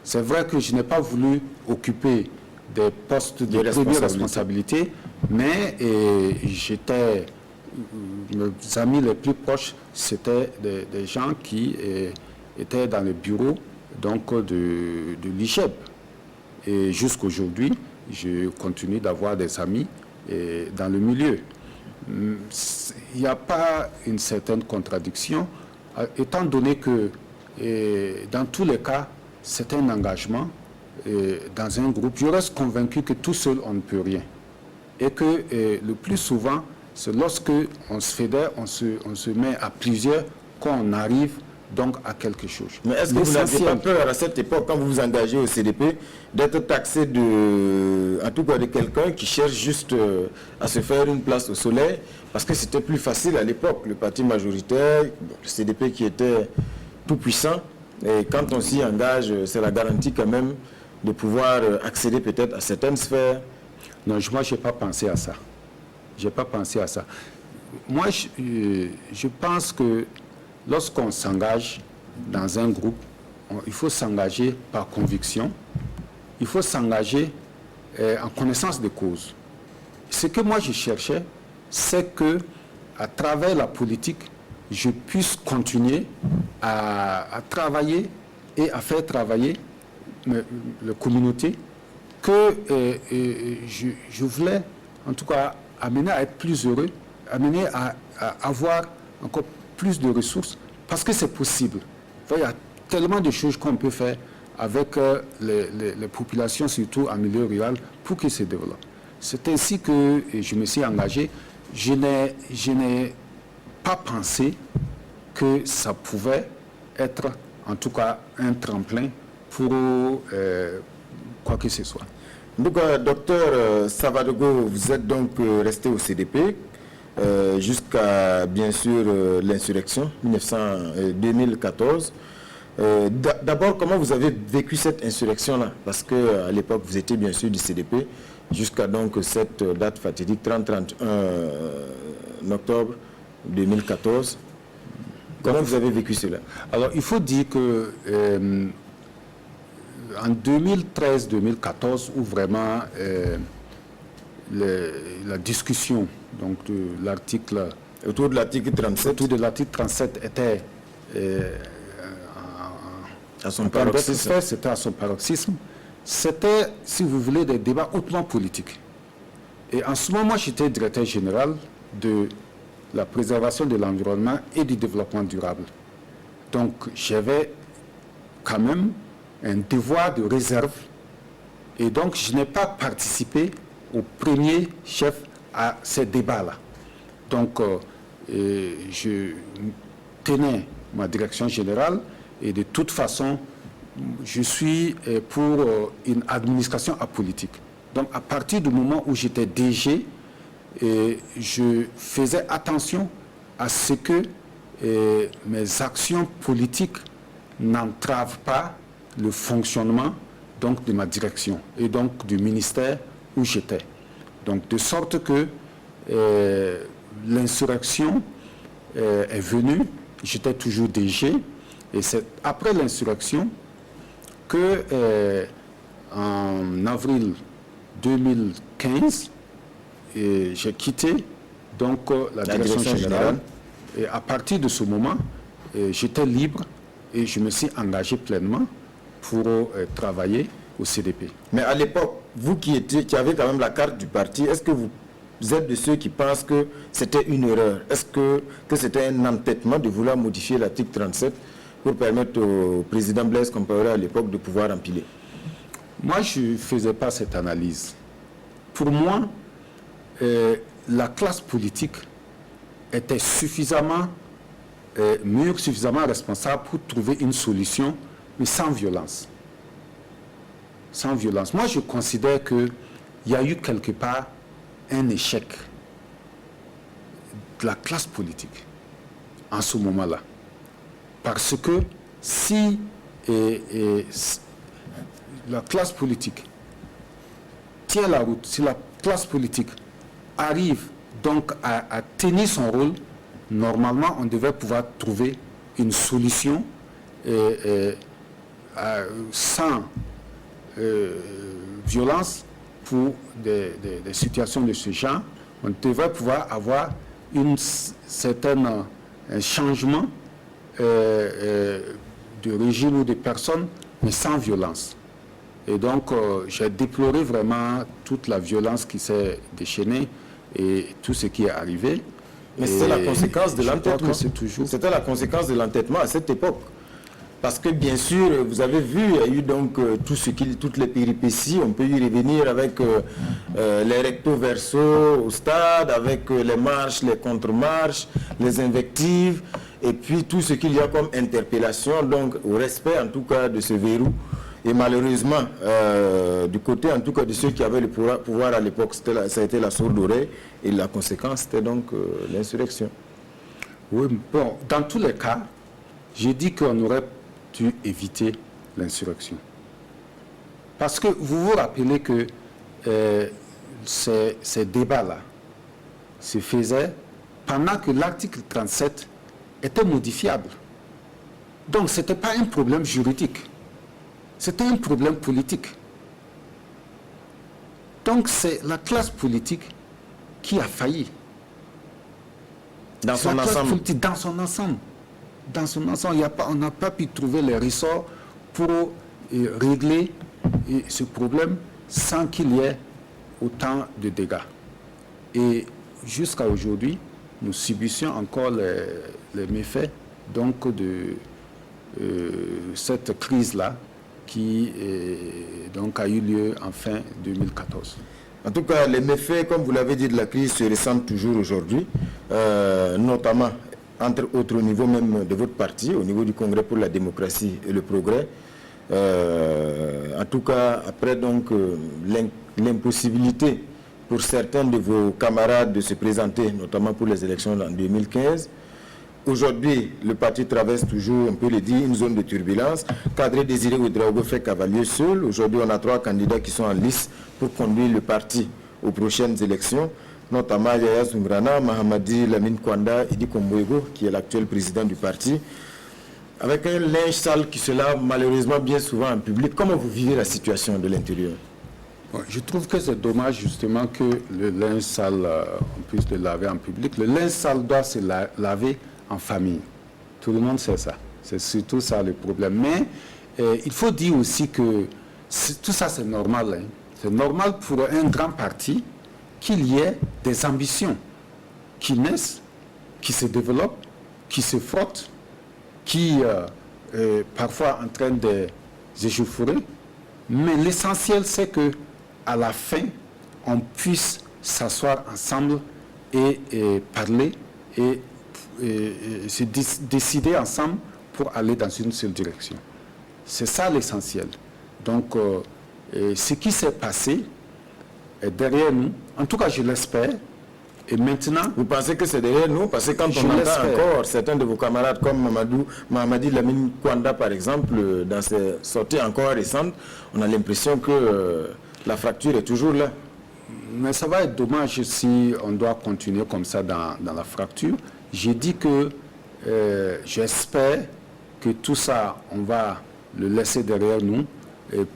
Speaker 2: c'est vrai que je n'ai pas voulu occuper des postes de première responsabilité, mais mes amis les plus proches, c'était des gens qui étaient dans le bureau donc, de l'IGEB. Et jusqu'aujourd'hui, je continue d'avoir des amis dans le milieu. Il n'y a pas une certaine contradiction, étant donné que dans tous les cas, c'est un engagement dans un groupe. Je reste convaincu que tout seul, on ne peut rien. Et que le plus souvent, c'est lorsque on se fédère, on se met à plusieurs, qu'on arrive donc à quelque chose.
Speaker 1: Mais est-ce que vous n'aviez pas peur à cette époque, quand vous vous engagez au CDP, d'être taxé en tout cas de quelqu'un qui cherche juste à se faire une place au soleil? Parce que c'était plus facile à l'époque, le parti majoritaire, le CDP qui était tout puissant. Et quand on s'y engage, c'est la garantie quand même de pouvoir accéder peut-être à certaines sphères?
Speaker 2: Non, moi, je n'ai pas pensé à ça. Je n'ai pas pensé à ça. Moi, je pense que lorsqu'on s'engage dans un groupe, il faut s'engager par conviction. Il faut s'engager en connaissance de cause. Ce que moi, je cherchais, c'est que à travers la politique, je puisse continuer à travailler et à faire travailler la communauté, que je voulais, en tout cas, amener à être plus heureux, amener à avoir encore plus de ressources, parce que c'est possible. Il y a tellement de choses qu'on peut faire avec les populations, surtout en milieu rural, pour qu'ils se développent. C'est ainsi que je me suis engagé. Je n'ai pas pensé que ça pouvait être, en tout cas, un tremplin pour quoi que ce soit.
Speaker 1: Donc, docteur Savadogo, vous êtes donc resté au CDP jusqu'à, bien sûr, l'insurrection 2014. D'abord, comment vous avez vécu cette insurrection-là? Parce qu'à l'époque, vous étiez bien sûr du CDP, jusqu'à donc cette date fatidique, 30-31 octobre 2014. Comment vous avez vécu cela?
Speaker 2: Alors, il faut dire que en 2013-2014, où vraiment la discussion donc, de l'article...
Speaker 1: Autour de l'article 37.
Speaker 2: Autour de l'article 37 était
Speaker 1: à son paroxysme.
Speaker 2: C'était à son paroxysme. C'était, si vous voulez, des débats hautement politiques. Et en ce moment, j'étais directeur général de la préservation de l'environnement et du développement durable. Donc, j'avais quand même un devoir de réserve. Et donc, je n'ai pas participé au premier chef à ces débats-là. Donc, je tenais ma direction générale et de toute façon, je suis pour une administration apolitique. Donc, à partir du moment où j'étais DG, je faisais attention à ce que mes actions politiques n'entravent pas le fonctionnement donc, de ma direction et donc du ministère où j'étais. Donc, de sorte que l'insurrection est venue, j'étais toujours DG, et c'est après l'insurrection que, en avril 2015, j'ai quitté donc, la direction générale. Et à partir de ce moment, j'étais libre et je me suis engagé pleinement pour travailler au CDP.
Speaker 1: Mais à l'époque, vous qui avez quand même la carte du parti, est-ce que vous êtes de ceux qui pensent que c'était une erreur? Est-ce que c'était un entêtement de vouloir modifier l'article 37 pour permettre au président Blaise Compaoré à l'époque de pouvoir empiler?
Speaker 2: Moi, je ne faisais pas cette analyse. Pour moi, la classe politique était suffisamment mûre, suffisamment responsable pour trouver une solution, mais sans violence. Sans violence. Moi, je considère qu'il y a eu quelque part un échec de la classe politique en ce moment-là. Parce que si la classe politique tient la route, si la classe politique arrive donc à tenir son rôle, normalement, on devait pouvoir trouver une solution sans violence pour des situations de ce genre. On devrait pouvoir avoir un changement de régime ou de personnes, mais sans violence. Et donc, j'ai déploré vraiment toute la violence qui s'est déchaînée et tout ce qui est arrivé.
Speaker 1: Mais c'est la conséquence de l'entêtement.
Speaker 2: C'était
Speaker 1: la conséquence de l'entêtement à cette époque. Parce que bien sûr, vous avez vu, il y a eu donc toutes les péripéties, on peut y revenir avec les recto verso au stade, avec les marches, les contre-marches, les invectives, et puis tout ce qu'il y a comme interpellation, donc au respect en tout cas de ce verrou. Et malheureusement, du côté en tout cas de ceux qui avaient le pouvoir à l'époque, ça a été la sourde oreille, et la conséquence c'était donc l'insurrection.
Speaker 2: Oui, bon, dans tous les cas, j'ai dit qu'on aurait dû éviter l'insurrection. Parce que vous vous rappelez que ces débats-là se faisaient pendant que l'article 37 était modifiable. Donc, ce n'était pas un problème juridique, c'était un problème politique. Donc, c'est la classe politique qui a failli.
Speaker 1: Dans son ensemble.
Speaker 2: Dans son ensemble. Dans son ensemble, on n'a pas pu trouver les ressorts pour régler ce problème sans qu'il y ait autant de dégâts. Et jusqu'à aujourd'hui, nous subissons encore les méfaits donc, de cette crise-là qui donc, a eu lieu en fin 2014.
Speaker 1: En tout cas, les méfaits, comme vous l'avez dit, de la crise se ressentent toujours aujourd'hui, notamment, entre autres, au niveau même de votre parti, au niveau du Congrès pour la démocratie et le progrès. En tout cas, après donc l'impossibilité pour certains de vos camarades de se présenter, notamment pour les élections en 2015. Aujourd'hui, le parti traverse toujours, on peut le dire, une zone de turbulence. Kadri Désiré Ouedraogo fait cavalier seul. Aujourd'hui, on a 3 candidats qui sont en lice pour conduire le parti aux prochaines élections, notamment Yaya Zumbrana, Mahamadi Lamine Kwanda, Idi Kombouego, qui est l'actuel président du parti, avec un linge sale qui se lave malheureusement bien souvent en public. Comment vous vivez la situation de l'intérieur?
Speaker 2: Je trouve que c'est dommage justement que le linge sale, on puisse le laver en public. Le linge sale doit se laver en famille. Tout le monde sait ça. C'est surtout ça le problème. Mais il faut dire aussi que tout ça c'est normal. Hein. C'est normal pour un grand parti qu'il y ait des ambitions qui naissent, qui se développent, qui se frottent, qui parfois entraînent des échauffourées. Mais l'essentiel c'est que à la fin, on puisse s'asseoir ensemble et parler et se décider ensemble pour aller dans une seule direction. C'est ça l'essentiel. Donc, ce qui s'est passé est derrière nous. En tout cas, je l'espère. Et maintenant...
Speaker 1: Vous pensez que c'est derrière nous? Parce que quand on entend encore certains de vos camarades comme Mahamadi Lamine Kwanda, par exemple, dans ses sorties encore récentes, on a l'impression que la fracture est toujours là.
Speaker 2: Mais ça va être dommage si on doit continuer comme ça dans la fracture. J'ai dit que j'espère que tout ça, on va le laisser derrière nous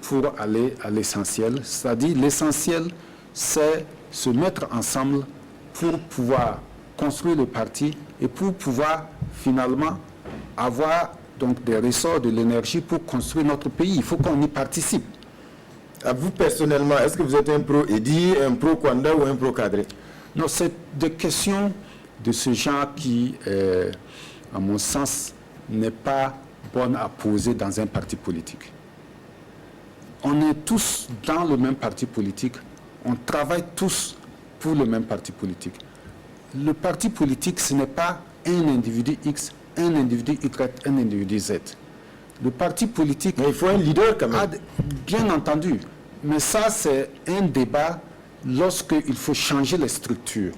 Speaker 2: pour aller à l'essentiel. C'est-à-dire, l'essentiel, c'est se mettre ensemble pour pouvoir construire le parti et pour pouvoir finalement avoir donc des ressorts de l'énergie pour construire notre pays. Il faut qu'on y participe.
Speaker 1: À vous personnellement, est-ce que vous êtes un pro-Edi, un pro-Kwanda ou un pro-Kadri?
Speaker 2: Non, c'est des questions de ce genre qui, à mon sens, n'est pas bonne à poser dans un parti politique. On est tous dans le même parti politique, on travaille tous pour le même parti politique. Le parti politique, ce n'est pas un individu X, un individu Y, un individu Z. Le parti politique...
Speaker 1: Mais il faut un leader quand même.
Speaker 2: Bien entendu. Mais ça, c'est un débat lorsqu'il faut changer les structures.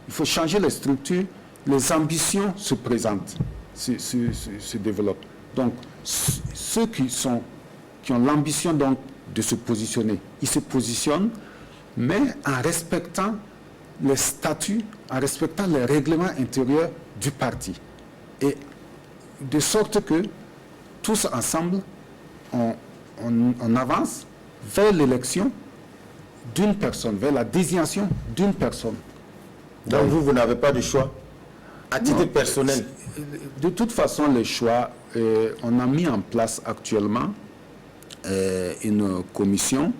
Speaker 2: Il faut changer les structures, les ambitions se présentent, se développent. Donc, ceux qui ont l'ambition donc de se positionner, ils se positionnent, mais en respectant les statuts, en respectant les règlements intérieurs du parti. Et de sorte que tous ensemble, on avance vers l'élection d'une personne, vers la désignation d'une personne.
Speaker 1: Donc vous n'avez pas de choix à titre personnel?
Speaker 2: De toute façon, les choix, on a mis en place actuellement une commission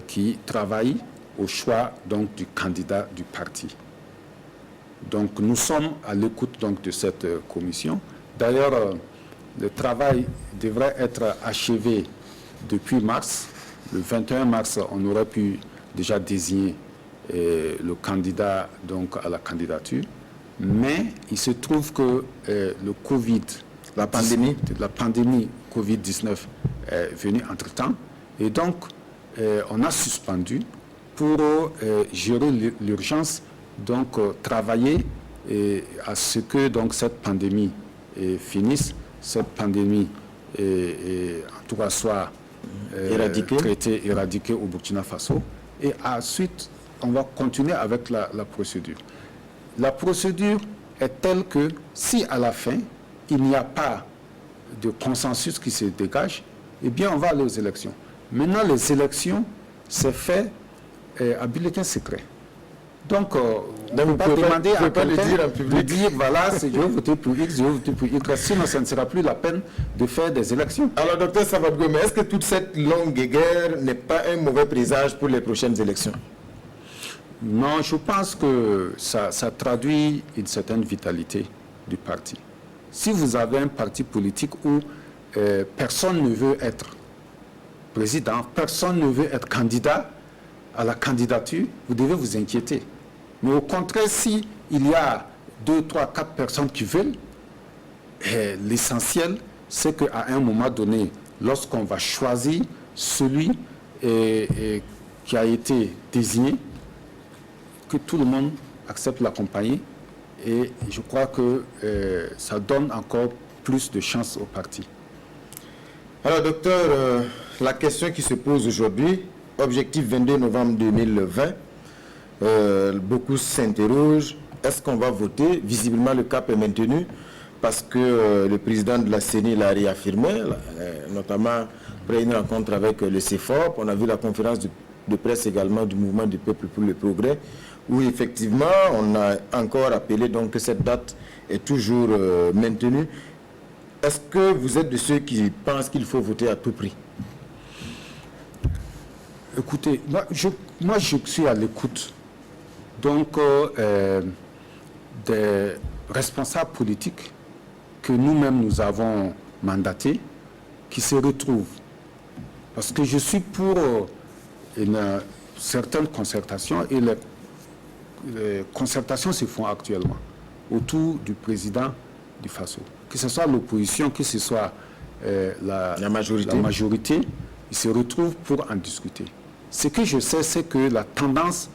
Speaker 2: qui travaille au choix donc, du candidat du parti. Donc nous sommes à l'écoute donc, de cette commission. D'ailleurs, le travail devrait être achevé depuis mars. Le 21 mars, on aurait pu déjà désigner le candidat donc, à la candidature. Mais il se trouve que le Covid, la pandémie Covid-19 est venue entre-temps. Et donc, on a suspendu pour gérer l'urgence, donc travailler à ce que donc, cette pandémie finisse, cette pandémie en tout cas soit traité éradiqué au Burkina Faso. Et ensuite, on va continuer avec la procédure. La procédure est telle que si à la fin, il n'y a pas de consensus qui se dégage, eh bien, on va aller aux élections. Maintenant, les élections, c'est fait à bulletin secret. Donc, on ne peut pas demander à quelqu'un de dire, voilà, je vais voter pour X, je vais voter pour Y, sinon ça ne sera plus la peine de faire des élections.
Speaker 1: Alors, docteur Savadogo, mais est-ce que toute cette longue guerre n'est pas un mauvais présage pour les prochaines élections?
Speaker 2: Non, je pense que ça traduit une certaine vitalité du parti. Si vous avez un parti politique où personne ne veut être président, personne ne veut être candidat à la candidature, vous devez vous inquiéter. Mais au contraire, si il y a 2, 3, 4 personnes qui veulent, l'essentiel, c'est qu'à un moment donné, lorsqu'on va choisir celui qui a été désigné, que tout le monde accepte l'accompagner. Et je crois que ça donne encore plus de chance au parti.
Speaker 1: Alors, docteur, la question qui se pose aujourd'hui, objectif 22 novembre 2020, beaucoup s'interrogent, est-ce qu'on va voter? Visiblement, le cap est maintenu parce que le président de la CENI l'a réaffirmé, notamment après une rencontre avec le CEFOP. On a vu la conférence de presse également du Mouvement du Peuple pour le Progrès, où effectivement, on a encore appelé donc que cette date est toujours maintenue. Est-ce que vous êtes de ceux qui pensent qu'il faut voter à tout prix?
Speaker 2: Écoutez, moi je suis à l'écoute donc des responsables politiques que nous-mêmes nous avons mandatés, qui se retrouvent. Parce que je suis pour une certaine concertation, et les concertations se font actuellement autour du président du Faso. Que ce soit l'opposition, que ce soit la majorité, ils se retrouvent pour en discuter. Ce que je sais, c'est que la tendance,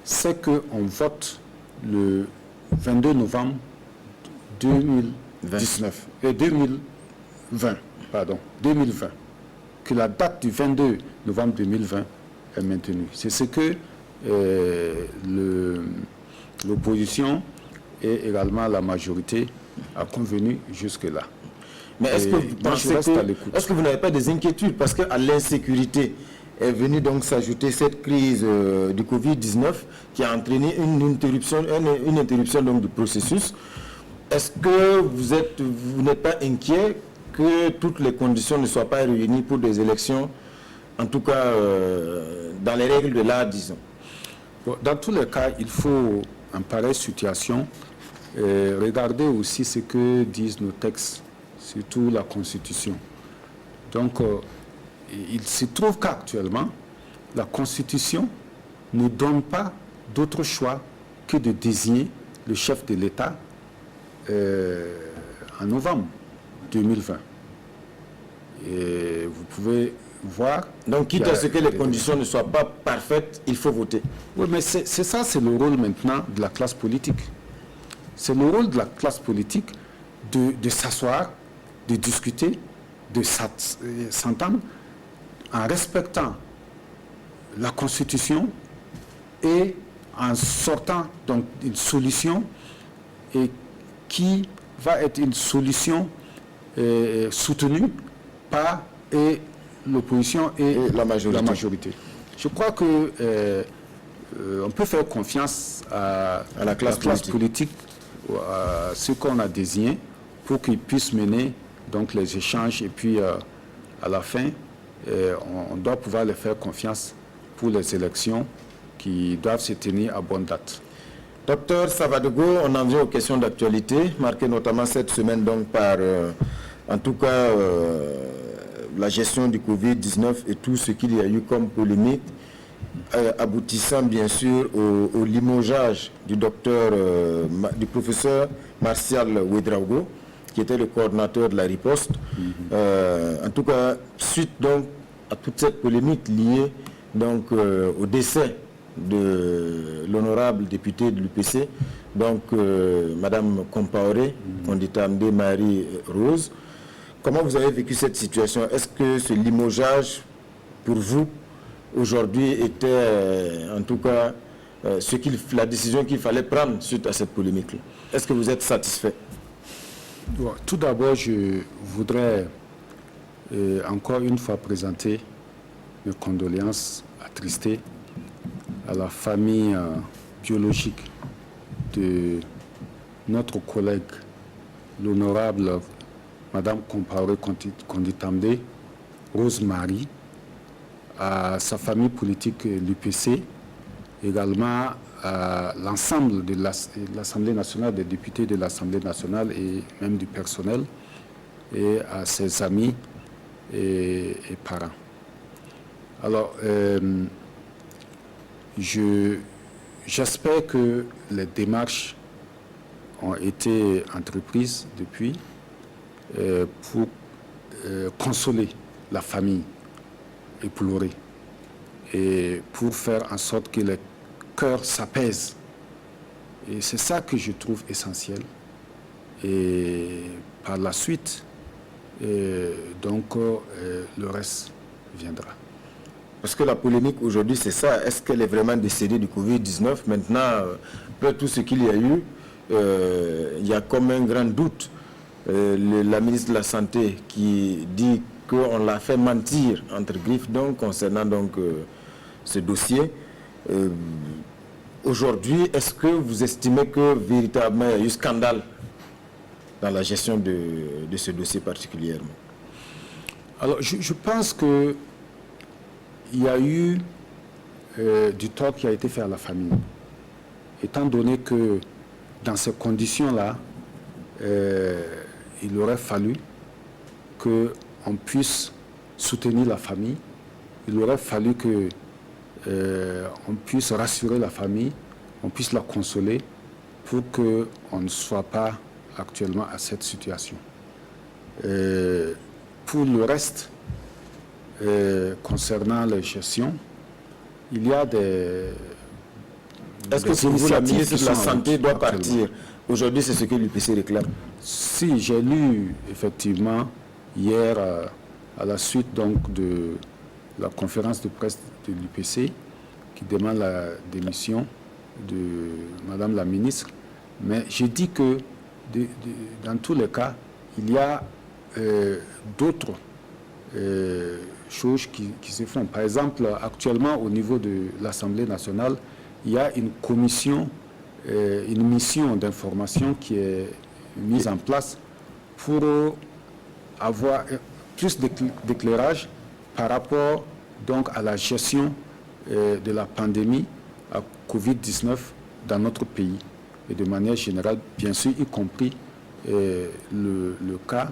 Speaker 2: c'est qu'on vote le 22 novembre 2020, que la date du 22 novembre 2020 est maintenue. C'est ce que l'opposition et également la majorité a convenu jusque-là.
Speaker 1: Mais est-ce que vous pensez est-ce que vous n'avez pas des inquiétudes parce qu'à l'insécurité est venue donc s'ajouter cette crise du Covid-19 qui a entraîné une interruption donc du processus? Est-ce que vous n'êtes pas inquiet que toutes les conditions ne soient pas réunies pour des élections, en tout cas dans les règles de l'art, disons?
Speaker 2: Bon, dans tous les cas, il faut, en pareille situation, regarder aussi ce que disent nos textes, surtout la Constitution. Donc, il se trouve qu'actuellement, la Constitution ne donne pas d'autre choix que de désigner le chef de l'État en novembre 2020. Et vous pouvez voir...
Speaker 1: Donc, quitte à ce que les conditions ne soient pas parfaites, il faut voter.
Speaker 2: Oui, mais c'est ça, c'est le rôle maintenant de la classe politique. C'est le rôle de la classe politique de s'asseoir, de discuter, de s'entendre en respectant la Constitution et en sortant donc une solution et qui va être une solution soutenue par l'opposition et la majorité. Je crois que on peut faire confiance à la classe politique, à ceux qu'on a désignés, pour qu'ils puissent mener donc les échanges et puis à la fin, on doit pouvoir les faire confiance pour les élections qui doivent se tenir à bonne date.
Speaker 1: Docteur Savadogo, on en vient aux questions d'actualité, marquées notamment cette semaine donc par, en tout cas, la gestion du Covid-19 et tout ce qu'il y a eu comme polémique, aboutissant bien sûr au limogeage du du professeur Martial Ouedraogo, qui était le coordinateur de la riposte. En tout cas, suite donc à toute cette polémique liée donc au décès de l'honorable député de l'UPC, donc Madame Compaoré, Condita Marie Rose, Comment vous avez vécu cette situation? Est-ce que ce limogeage, pour vous, aujourd'hui, était en tout cas la décision qu'il fallait prendre suite à cette polémique-là? Est-ce que vous êtes satisfait?
Speaker 2: Bon, tout d'abord, je voudrais encore une fois présenter mes condoléances attristées à la famille biologique de notre collègue, l'honorable Madame Compaoré Konditambe, Rose-Marie, à sa famille politique, l'UPC, également à l'ensemble de l'Assemblée nationale, des députés de l'Assemblée nationale et même du personnel, et à ses amis et parents. Alors, j'espère que les démarches ont été entreprises depuis pour consoler la famille éplorée et pour faire en sorte que les cœurs s'apaisent. Et c'est ça que je trouve essentiel. Et par la suite, le reste viendra.
Speaker 1: Parce que la polémique aujourd'hui, c'est ça. Est-ce qu'elle est vraiment décédée du Covid-19? Maintenant, après tout ce qu'il y a eu, il y a comme un grand doute. La ministre de la Santé qui dit qu'on l'a fait mentir, entre griffes, donc, concernant donc, ce dossier. Aujourd'hui, est-ce que vous estimez que véritablement il y a eu scandale dans la gestion de ce dossier particulièrement?
Speaker 2: Alors, je pense que il y a eu du tort qui a été fait à la famille. Étant donné que dans ces conditions-là, il aurait fallu qu'on puisse soutenir la famille. Il aurait fallu qu'on puisse rassurer la famille, on puisse la consoler pour qu'on ne soit pas actuellement à cette situation. Pour le reste, concernant les gestions, il y a des...
Speaker 1: Est-ce que pour vous, la ministre de la Santé doit partir? Aujourd'hui, c'est ce que l'UPC réclame.
Speaker 2: Si, j'ai lu effectivement hier, à la suite donc de la conférence de presse de l'UPC, qui demande la démission de Madame la ministre. Mais j'ai dit que dans tous les cas, il y a d'autres choses qui se font. Par exemple, actuellement, au niveau de l'Assemblée nationale, il y a une commission, une mission d'information qui est mise en place pour avoir plus d'éclairage par rapport donc à la gestion de la pandémie à Covid-19 dans notre pays et de manière générale, bien sûr, y compris le cas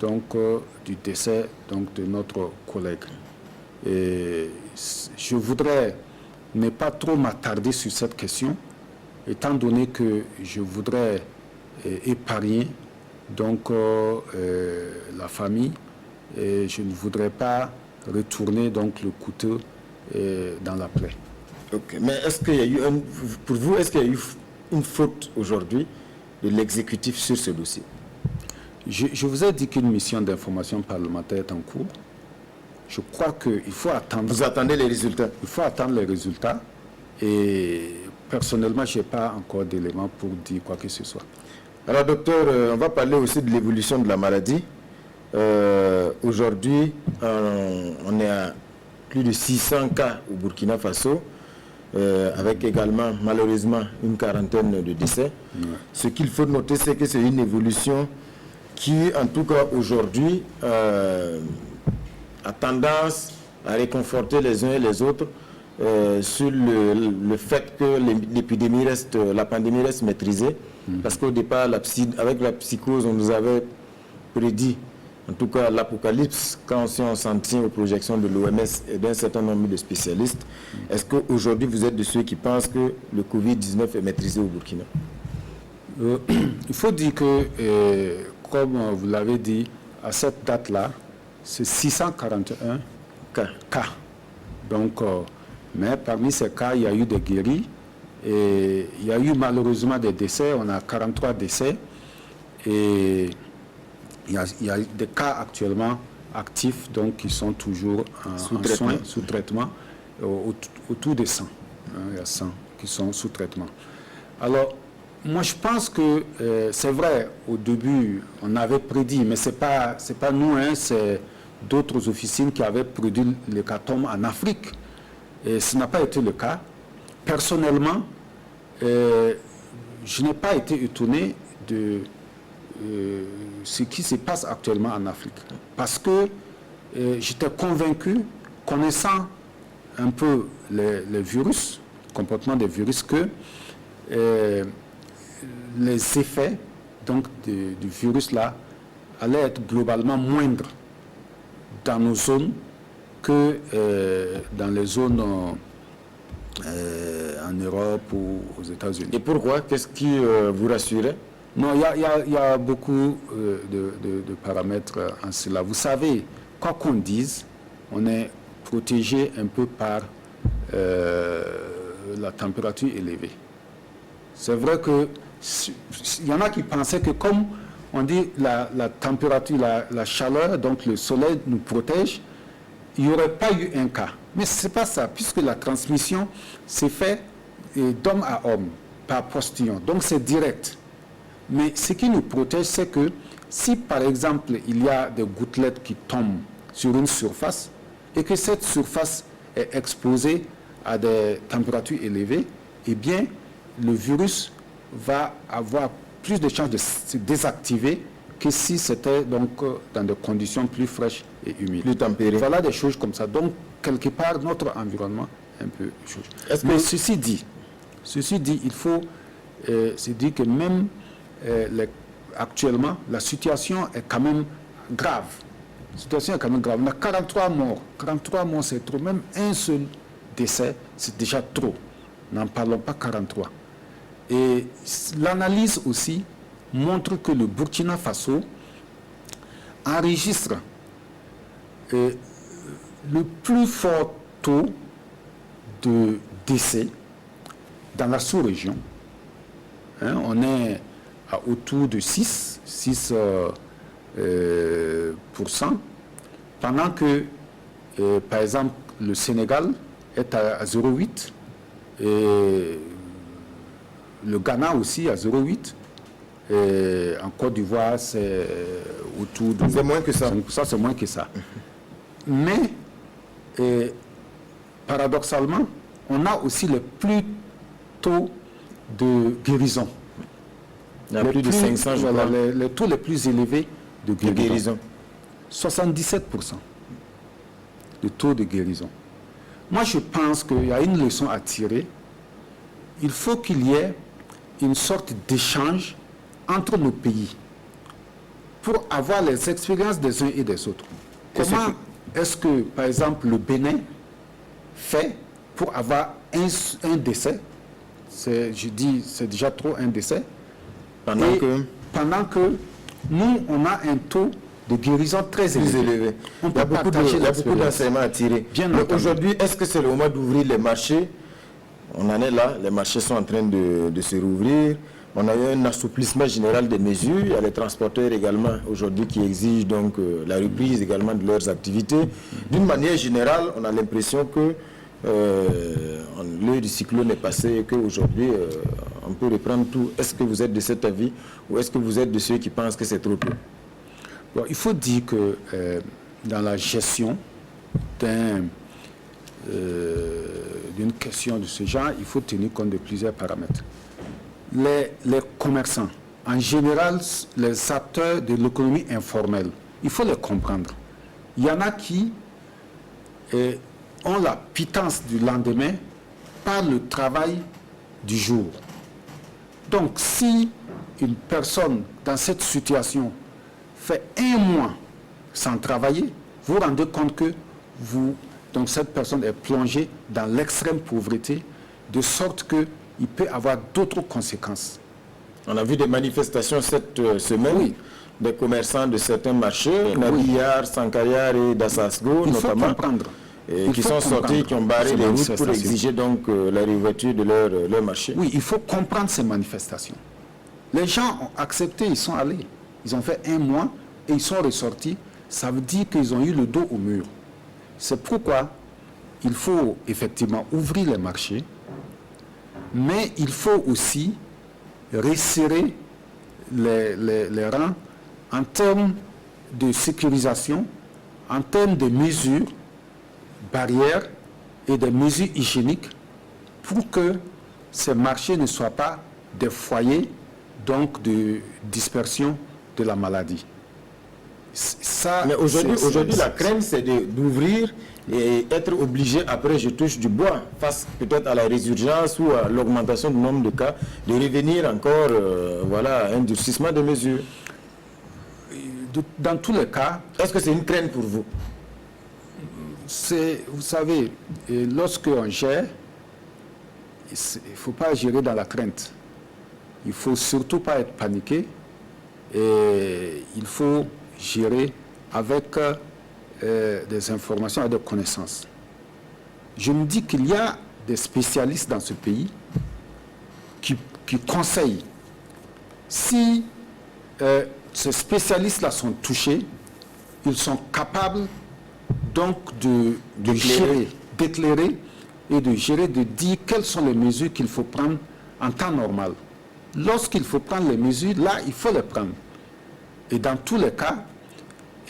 Speaker 2: donc du décès donc de notre collègue. Et je voudrais ne pas trop m'attarder sur cette question, étant donné que je voudrais épargner donc la famille, et je ne voudrais pas retourner donc le couteau dans la plaie.
Speaker 1: Ok. Mais est-ce qu'il y a eu pour vous, est-ce qu'il y a eu une faute aujourd'hui de l'exécutif sur ce dossier?
Speaker 2: Je vous ai dit qu'une mission d'information parlementaire est en cours. Je crois qu'il faut attendre.
Speaker 1: Vous attendez les résultats?
Speaker 2: Il faut attendre les résultats. Et personnellement, je n'ai pas encore d'éléments pour dire quoi que ce soit.
Speaker 1: Alors, docteur, on va parler aussi de l'évolution de la maladie. Aujourd'hui, on est à plus de 600 cas au Burkina Faso, avec également, malheureusement, une quarantaine de décès. Ouais. Ce qu'il faut noter, c'est que c'est une évolution qui, en tout cas aujourd'hui, a tendance à réconforter les uns et les autres sur le fait que l'épidémie reste, la pandémie reste maîtrisée. Parce qu'au départ, avec la psychose, on nous avait prédit, en tout cas l'apocalypse, quand on s'en tient aux projections de l'OMS et d'un certain nombre de spécialistes. Est-ce qu'aujourd'hui, vous êtes de ceux qui pensent que le Covid-19 est maîtrisé au Burkina?
Speaker 2: Il faut dire que, comme vous l'avez dit, à cette date-là, c'est 641 cas. Donc, mais parmi ces cas, il y a eu des guéris et il y a eu malheureusement des décès. On a 43 décès. Et il y a des cas actuellement actifs donc, qui sont toujours en soins, sous traitement, autour de 100. Il y a 100 qui sont sous traitement. Alors, moi, je pense que c'est vrai, au début, on avait prédit, mais ce n'est pas nous, hein, c'est d'autres officines qui avaient prédit l'hécatombe en Afrique. Et ce n'a pas été le cas. Personnellement, je n'ai pas été étonné de ce qui se passe actuellement en Afrique. Parce que j'étais convaincu, connaissant un peu les virus, le comportement des virus, que les effets donc, du virus là allaient être globalement moindres dans nos zones que dans les zones en Europe ou aux États-Unis.
Speaker 1: Et pourquoi? Qu'est-ce qui vous rassurait?
Speaker 2: Non, il y a beaucoup de paramètres en cela. Vous savez, quoi qu'on dise, on est protégé un peu par la température élevée. C'est vrai que il y en a qui pensaient que comme on dit la température, la chaleur, donc le soleil nous protège, il n'y aurait pas eu un cas. Mais ce n'est pas ça, puisque la transmission s'est faite d'homme à homme, par postillon. Donc c'est direct. Mais ce qui nous protège, c'est que si par exemple il y a des gouttelettes qui tombent sur une surface et que cette surface est exposée à des températures élevées, eh bien le virus va avoir plus de chances de se désactiver que si c'était donc dans des conditions plus fraîches et humides.
Speaker 1: Plus tempérées.
Speaker 2: Voilà des choses comme ça. Donc, quelque part, notre environnement est un peu chaud. Mais ceci dit, il faut se dire que même actuellement, la situation est quand même grave. La situation est quand même grave. On a 43 morts. 43 morts, c'est trop. Même un seul décès, c'est déjà trop. N'en parlons pas 43. Et l'analyse aussi montre que le Burkina Faso enregistre le plus fort taux de décès dans la sous-région. Hein, on est autour de 6%, pendant que, par exemple, le Sénégal est à 0,8%, et le Ghana aussi à 0,8%. Et en Côte d'Ivoire, c'est autour de...
Speaker 1: C'est moins que ça.
Speaker 2: C'est moins que ça. Mais, paradoxalement, on a aussi le plus taux de guérison.
Speaker 1: Il y a plus de 500, je crois.
Speaker 2: Les taux les plus élevés de guérison. 77% de taux de guérison. Moi, je pense qu'il y a une leçon à tirer. Il faut qu'il y ait une sorte d'échange entre nos pays pour avoir les expériences des uns et des autres. Comment est-ce que, par exemple, le Bénin fait pour avoir un décès? Je dis, c'est déjà trop un décès. Pendant que nous, on a un taux de guérison très élevé.
Speaker 1: Il y a beaucoup d'enseignements à tirer. Mais aujourd'hui, est-ce que c'est le moment d'ouvrir les marchés? On en est là, les marchés sont en train de se rouvrir. On a eu un assouplissement général des mesures. Il y a les transporteurs également aujourd'hui qui exigent donc la reprise également de leurs activités. D'une manière générale, on a l'impression que l'heure du cyclone est passé et qu'aujourd'hui, on peut reprendre tout. Est-ce que vous êtes de cet avis ou est-ce que vous êtes de ceux qui pensent que c'est trop tôt?
Speaker 2: Bon, il faut dire que dans la gestion d'une question de ce genre, il faut tenir compte de plusieurs paramètres. Les commerçants, en général, les acteurs de l'économie informelle, il faut les comprendre. Il y en a qui ont la pitance du lendemain par le travail du jour. Donc, si une personne dans cette situation fait un mois sans travailler, vous vous rendez compte que donc cette personne est plongée dans l'extrême pauvreté, de sorte qu'il peut avoir d'autres conséquences.
Speaker 1: On a vu des manifestations cette semaine, des commerçants de certains marchés, Nabillard, Sankayar et Dassasgo notamment, qui sont sortis, qui ont barré les routes pour exiger donc la réouverture de leur marché.
Speaker 2: Oui, il faut comprendre ces manifestations. Les gens ont accepté, ils sont allés. Ils ont fait un mois et ils sont ressortis, ça veut dire qu'ils ont eu le dos au mur. C'est pourquoi il faut effectivement ouvrir les marchés, mais il faut aussi resserrer les rangs en termes de sécurisation, en termes de mesures barrières et des mesures hygiéniques pour que ces marchés ne soient pas des foyers donc de dispersion de la maladie. Ça,
Speaker 1: mais aujourd'hui, la crainte, c'est d'ouvrir et être obligé, après je touche du bois, face peut-être à la résurgence ou à l'augmentation du nombre de cas, de revenir encore voilà, à un durcissement de mesures.
Speaker 2: Dans tous les cas...
Speaker 1: Est-ce que c'est une crainte pour vous?
Speaker 2: Vous savez, lorsqu'on gère, il ne faut pas gérer dans la crainte. Il ne faut surtout pas être paniqué. Et il faut gérer avec des informations et des connaissances. Je me dis qu'il y a des spécialistes dans ce pays qui conseillent. Si ces spécialistes-là sont touchés, ils sont capables donc d'éclairer et de gérer, de dire quelles sont les mesures qu'il faut prendre en temps normal. Lorsqu'il faut prendre les mesures, là, il faut les prendre. Et dans tous les cas,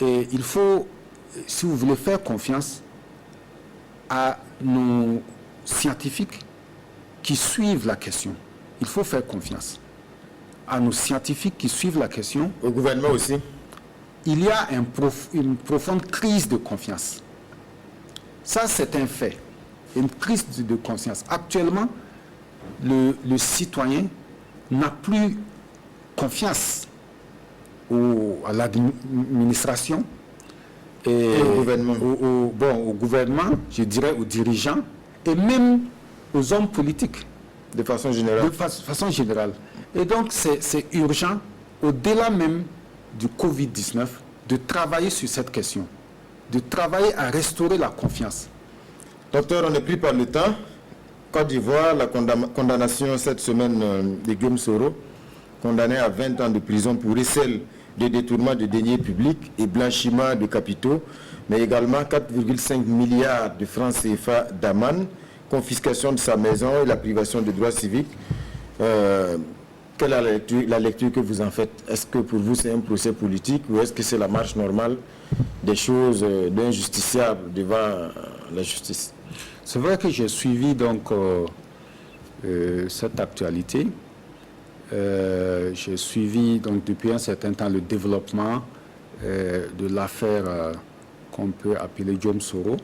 Speaker 2: il faut, si vous voulez faire confiance à nos scientifiques qui suivent la question, il faut faire confiance à nos scientifiques qui suivent la question.
Speaker 1: Au gouvernement aussi.
Speaker 2: Il y a une profonde crise de confiance. Ça, c'est un fait. Une crise de confiance. Actuellement, le citoyen n'a plus confiance à l'administration et
Speaker 1: au gouvernement.
Speaker 2: Au gouvernement, je dirais aux dirigeants et même aux hommes politiques.
Speaker 1: De façon générale.
Speaker 2: De façon générale. Et donc, c'est urgent, au-delà même du Covid-19, de travailler sur cette question, de travailler à restaurer la confiance.
Speaker 1: Docteur, on est pris par le temps. Côte d'Ivoire, la condamnation cette semaine de Guillaume Soro, condamné à 20 ans de prison pour recel de détournement de deniers publics et blanchiment de capitaux, mais également 4,5 milliards de francs CFA d'amende, confiscation de sa maison et la privation de droits civiques. Quelle est la lecture que vous en faites? Est-ce que pour vous c'est un procès politique ou est-ce que c'est la marche normale des choses d'un justiciable devant la justice?
Speaker 2: C'est vrai que j'ai suivi donc cette actualité. J'ai suivi donc depuis un certain temps le développement de l'affaire qu'on peut appeler Guillaume Soro,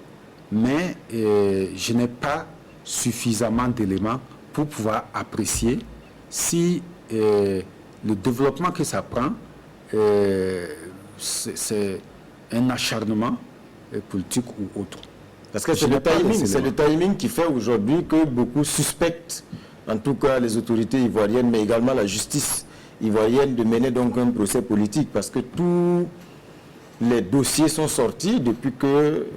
Speaker 2: mais je n'ai pas suffisamment d'éléments pour pouvoir apprécier si le développement que ça prend, c'est un acharnement politique ou autre.
Speaker 1: Parce que c'est le timing qui fait aujourd'hui que beaucoup suspectent, en tout cas les autorités ivoiriennes, mais également la justice ivoirienne, de mener donc un procès politique. Parce que tous les dossiers sont sortis depuis que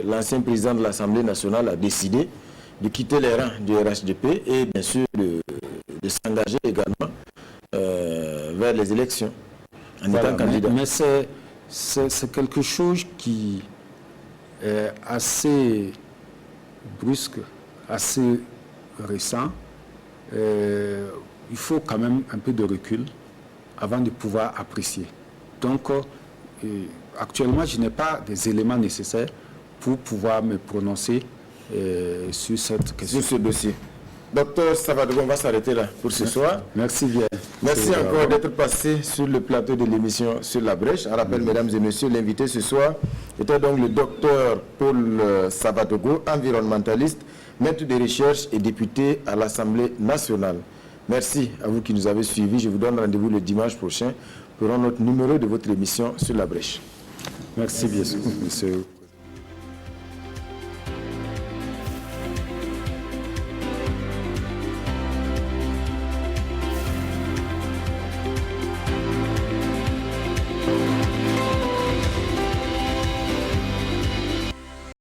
Speaker 1: l'ancien président de l'Assemblée nationale a décidé de quitter les rangs du RHDP et bien sûr de s'engager également vers les élections en étant candidat.
Speaker 2: Mais c'est quelque chose qui est assez brusque, assez récent. Il faut quand même un peu de recul avant de pouvoir apprécier. Donc, actuellement, je n'ai pas des éléments nécessaires pour pouvoir me prononcer sur cette question.
Speaker 1: Sur ce dossier. Docteur Savadogo, on va s'arrêter là pour ce soir.
Speaker 2: Merci bien.
Speaker 1: Merci encore d'être passé sur le plateau de l'émission Sur la Brèche. Je rappelle, mesdames et messieurs, l'invité ce soir était donc le docteur Paul Savadogo, environnementaliste, maître de recherche et député à l'Assemblée nationale. Merci à vous qui nous avez suivis. Je vous donne rendez-vous le dimanche prochain pour un autre numéro de votre émission Sur la Brèche.
Speaker 2: Merci bien, monsieur.